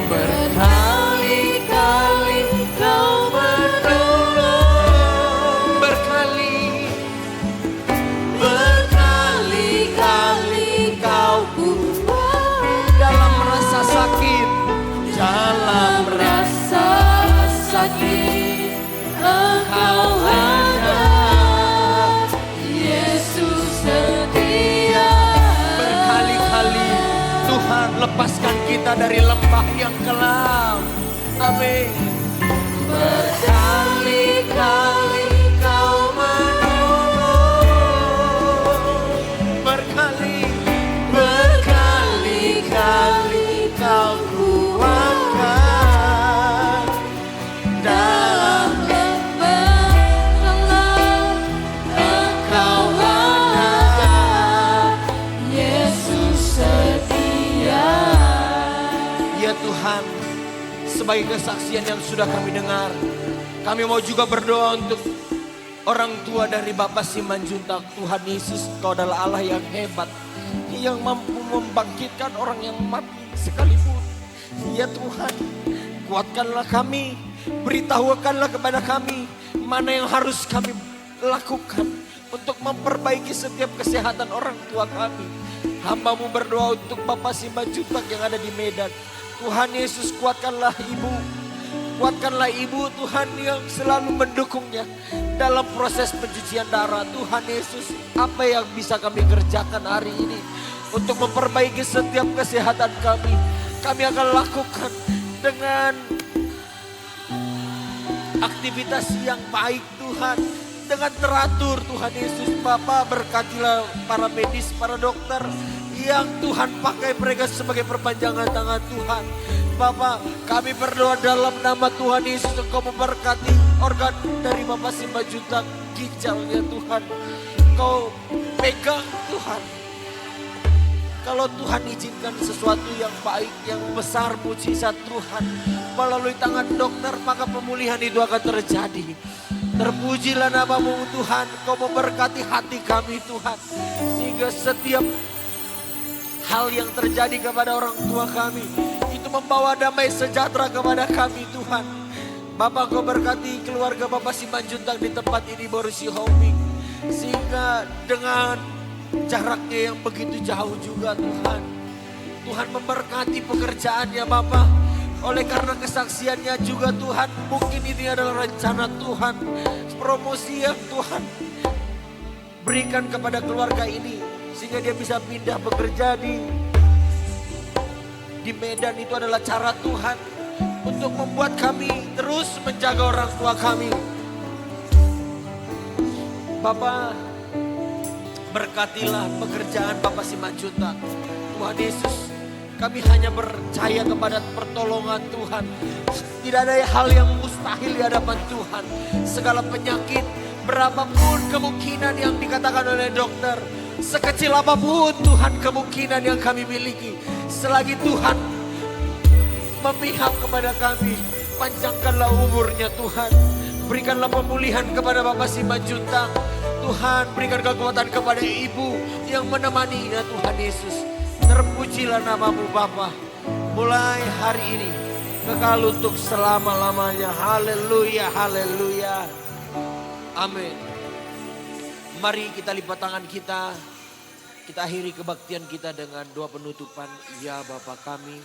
Berkali-kali Kau menolong. Berkali-kali Kau kuat dalam rasa sakit, dalam rasa sakit. Engkau ada, Yesus setia. Berkali-kali Tuhan lepaskan kita dari lembah yang kelam. Amin. Berkali-kali Kau menolong. Berkali-kali Kau kuatkan dalam lembah kelam. Engkau ada, Yesus setia. Ya Tuhan, sebagai kesaksian yang sudah kami dengar, kami mau juga berdoa untuk orang tua dari Bapak Simanjuntak. Tuhan Yesus, Kau adalah Allah yang hebat, yang mampu membangkitkan orang yang mati sekalipun. Ya Tuhan, kuatkanlah kami, beritahukanlah kepada kami mana yang harus kami lakukan untuk memperbaiki setiap kesehatan orang tua kami. Hambamu berdoa untuk Bapak Simanjuntak yang ada di Medan. Tuhan Yesus kuatkanlah ibu. Kuatkanlah ibu Tuhan yang selalu mendukungnya dalam proses pencucian darah. Tuhan Yesus, apa yang bisa kami kerjakan hari ini untuk memperbaiki setiap kesehatan kami. Kami akan lakukan dengan aktivitas yang baik Tuhan. Dengan teratur Tuhan Yesus. Bapa berkatilah para medis, para dokter yang Tuhan pakai mereka sebagai perpanjangan tangan Tuhan. Bapak, kami berdoa dalam nama Tuhan Yesus, Engkau memberkati organ dari Bapak Simanjuntak, ginjalnya Tuhan. Engkau pegang Tuhan. Kalau Tuhan izinkan sesuatu yang baik, yang besar, mujizat Tuhan melalui tangan dokter, maka pemulihan itu akan terjadi. Terpujilah namamu Tuhan, Kau memberkati hati kami Tuhan. Sehingga setiap hal yang terjadi kepada orang tua kami, itu membawa damai sejahtera kepada kami Tuhan. Bapak Kau berkati keluarga Bapak Simanjuntak di tempat ini, Borusi Homing. Sehingga dengan jaraknya yang begitu jauh juga Tuhan. Tuhan memberkati pekerjaannya Bapak. Oleh karena kesaksiannya juga Tuhan, mungkin ini adalah rencana Tuhan. Promosi yang Tuhan berikan kepada keluarga ini. Sehingga dia bisa pindah bekerja di Medan. Itu adalah cara Tuhan untuk membuat kami terus menjaga orang tua kami. Bapak, berkatilah pekerjaan Bapak Simanjuntak. Tuhan Yesus, kami hanya percaya kepada pertolongan Tuhan. Tidak ada hal yang mustahil di hadapan Tuhan. Segala penyakit, berapapun kemungkinan yang dikatakan oleh dokter, sekecil apapun Tuhan kemungkinan yang kami miliki, selagi Tuhan memihak kepada kami, panjangkanlah umurnya Tuhan. Berikanlah pemulihan kepada Bapak Simanjuntak. Tuhan, berikan kekuatan kepada ibu yang menemaninya Tuhan Yesus. Terpujilah namamu Bapa. Mulai hari ini kekal untuk selama-lamanya. Haleluya, haleluya. Amin. Mari kita lipat tangan kita. Kita akhiri kebaktian kita dengan doa penutupan. Ya Bapa kami,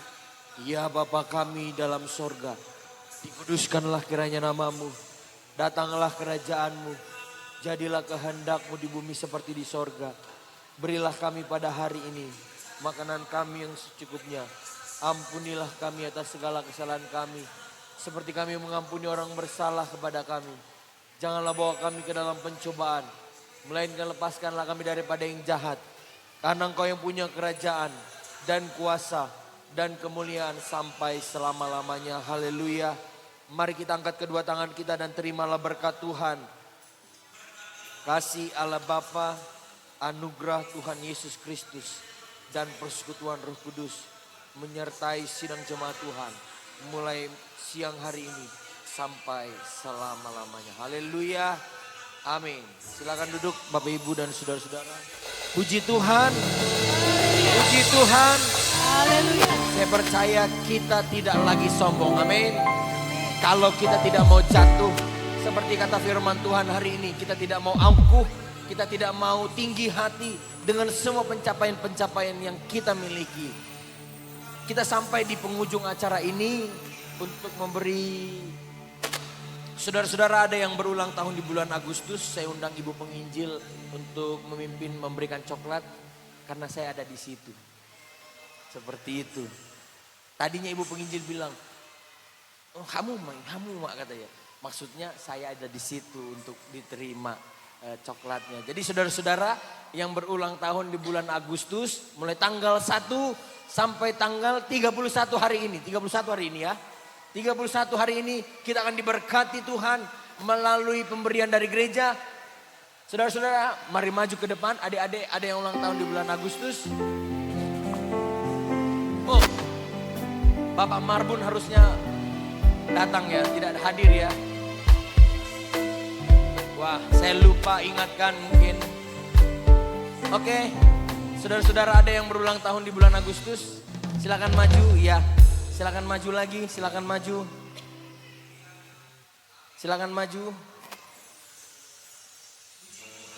ya Bapa kami dalam sorga, dikuduskanlah kiranya namamu. Datanglah kerajaanmu. Jadilah kehendakmu di bumi seperti di sorga. Berilah kami pada hari ini makanan kami yang secukupnya. Ampunilah kami atas segala kesalahan kami, seperti kami mengampuni orang bersalah kepada kami. Janganlah bawa kami ke dalam pencobaan, melainkan lepaskanlah kami daripada yang jahat. Karena Engkau yang punya kerajaan dan kuasa dan kemuliaan sampai selama-lamanya. Haleluya. Mari kita angkat kedua tangan kita dan terimalah berkat Tuhan. Kasih Allah Bapa, anugerah Tuhan Yesus Kristus, dan persekutuan Roh Kudus menyertai sidang jemaat Tuhan mulai siang hari ini sampai selama-lamanya. Haleluya. Amin. Silakan duduk Bapak Ibu dan saudara-saudara. Puji Tuhan. Puji Tuhan. Haleluya. Saya percaya kita tidak lagi sombong. Amin. Kalau kita tidak mau jatuh, seperti kata firman Tuhan hari ini, kita tidak mau angkuh, kita tidak mau tinggi hati dengan semua pencapaian-pencapaian yang kita miliki. Kita sampai di penghujung acara ini untuk memberi saudara-saudara, ada yang berulang tahun di bulan Agustus. Saya undang Ibu Penginjil untuk memimpin memberikan coklat karena saya ada di situ. Seperti itu. Tadinya Ibu Penginjil bilang, "Oh, kamu mak," katanya. Maksudnya saya ada di situ untuk diterima coklatnya. Jadi saudara-saudara yang berulang tahun di bulan Agustus, mulai tanggal 1 sampai tanggal 31 hari ini. 31 hari ini ya. 31 hari ini kita akan diberkati Tuhan melalui pemberian dari gereja. Saudara-saudara, mari maju ke depan. Adik-adik, ada yang ulang tahun di bulan Agustus. Oh, Bapak Marbun harusnya datang ya, tidak hadir ya. Wah, saya lupa ingatkan mungkin. Oke, saudara-saudara, ada yang berulang tahun di bulan Agustus. Silakan maju, ya. Silakan maju lagi, silakan maju. Silakan maju.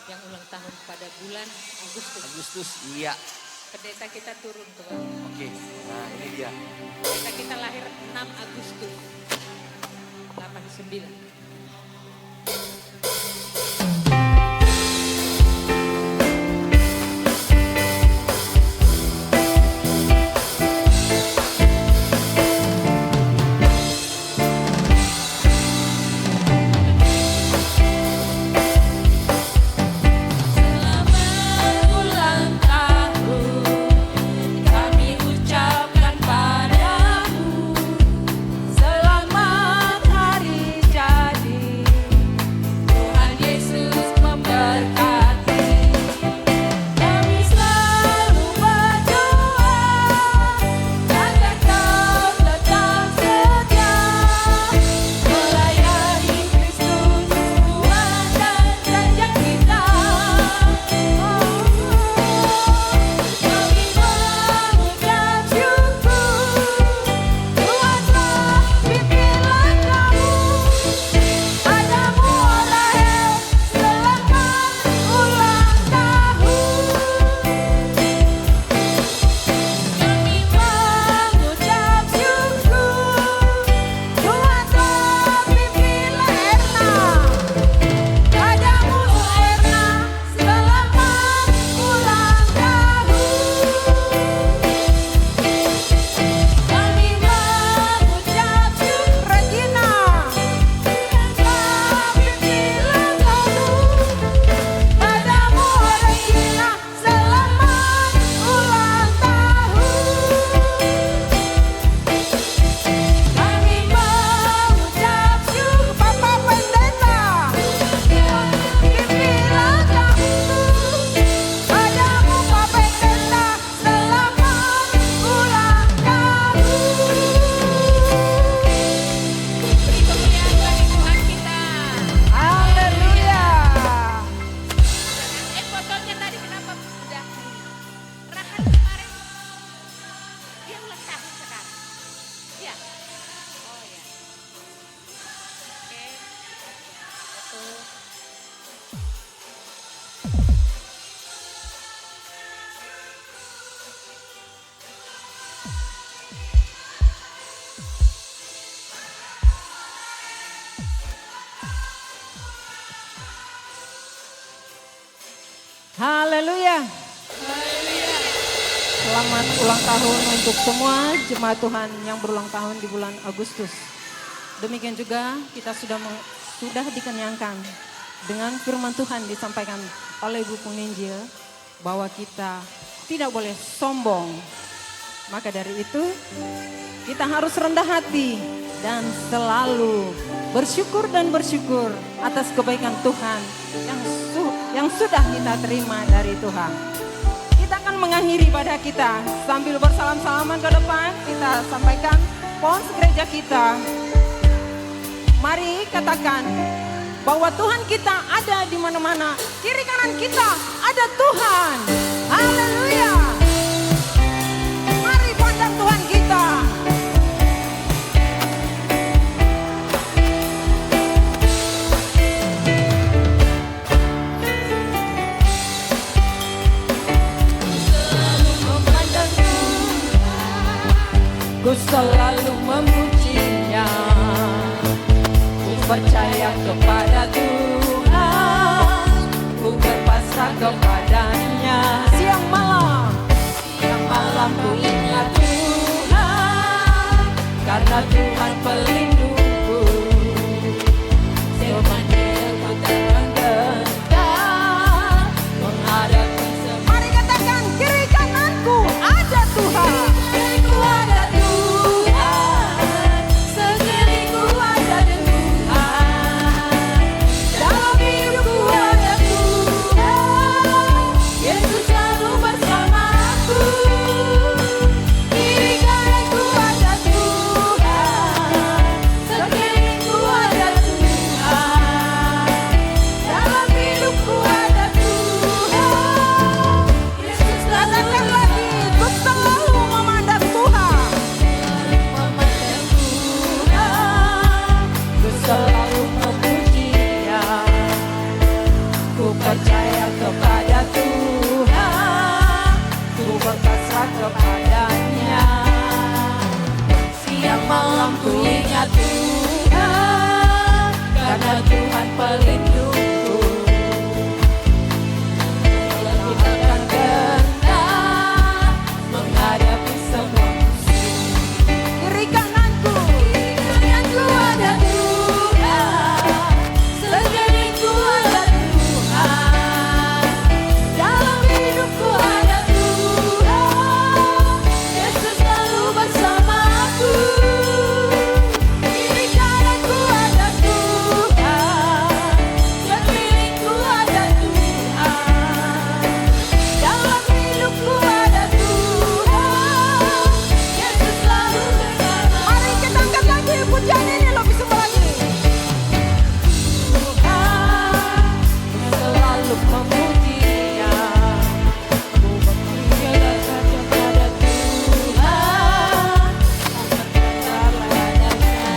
Yang ulang tahun pada bulan Agustus. Agustus, iya. Pendeta kita turun Tuhan. Oke, nah ini dia. Pendeta kita lahir 6 Agustus 89. Selamat ulang tahun kami ucapkan padamu. Selamat hari jadi, Tuhan Yesus memberkati. Kami selalu berdoa agar kau tetap setia melayani Kristus Tuhan dan raja kita. Kami mengucap syukur, Tuhan telah pimpin langkahmu. Padamu Rahel, selamat ulang tahun. Kami mengucap syukur, Tuhan telah pimpin Erna. Padamu Erna, selamat ulang tahun. Kami mengucap syukur Regina, Tuhan telah pimpin langkahmu. Padamu Regina, selamat ulang tahun. Kami mengucap syukur Papa Pendeta, pimpin langkahmu. Padamu Pak Pendeta, selamat ulang tahun. Beri kemuliaan bagi Tuhan kita. Haleluya. Fotonya tadi kenapa udah Rahan kemarin dia ulang tahun sekarang. Iya. Oh ya. Oke. Foto. Haleluya. Selamat ulang tahun untuk semua jemaat Tuhan yang berulang tahun di bulan Agustus. Demikian juga kita sudah dikenyangkan dengan firman Tuhan disampaikan oleh Ibu Penginjil bahwa kita tidak boleh sombong. Maka dari itu kita harus rendah hati dan selalu bersyukur dan bersyukur atas kebaikan Tuhan yang sudah kita terima dari Tuhan. Kita akan mengakhiri ibadah kita sambil bersalam-salaman ke depan. Kita sampaikan pons gereja kita. Mari katakan bahwa Tuhan kita ada di mana-mana. Kiri kanan kita ada Tuhan. Haleluya. Mari pandang Tuhan kita. Ku selalu memujinya, ku percaya kepada Tuhan, ku berpasrah kepadanya. Siang malam Ku ingat Tuhan, karena Tuhan pelindungku. Semuanya ku takkan gentar menghadapi semua. Mari katakan kiri kananku ada Tuhan. Sekelilingku ada Tuhan, sekelilingku ada Tuhan, dalam hidupku ada Tuhan, Yesus selalu bersamaku. Kiri kananku ada Tuhan, malam ku ingat Tuhan, karena Tuhan pelindungku. Aku takkan gentar menghadapi semua musuh. Kiri kananku Ada Tuhan, sekelilingku ada Tuhan, dalam hidupku ada Tuhan, Yesus selalu bersamaku. Kiri kananku ada Tuhan, sekelilingku ada Tuhan, dalam hidupku ada Tuhan, Yesus selalu bersamaku. Mari kita angkat lagi pujian ini lebih semua lagi. Tuhan selalu memujinya, aku berpikir saja pada Tuhan, tak padanya.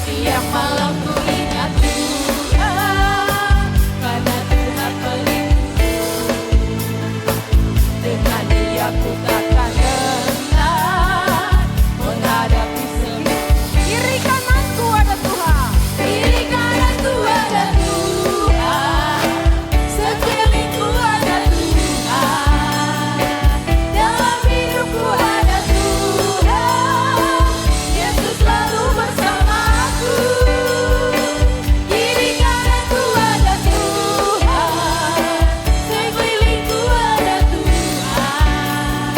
Siang malam ku ingat Tuhan, karena Tuhan pelindungku. Dengan Dia ku takkan gentar menghadapi semua. Kiri kananku ada Tuhan. Kiri kananku ada Tuhan, sekelilingku ada Tuhan, dalam hidupku ada Tuhan, Yesus selalu bersamaku. Kiri kananku ada Tuhan, sekelilingku ada Tuhan,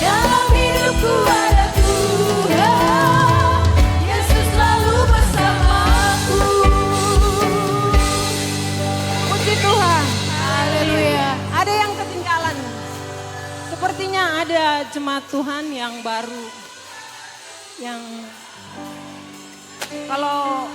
dalam hidupku ada Tuhan, Yesus selalu bersamaku. Puji Tuhan. Haleluya. Ada yang ketinggalan. Sepertinya ada jemaat Tuhan yang baru. Yang kalau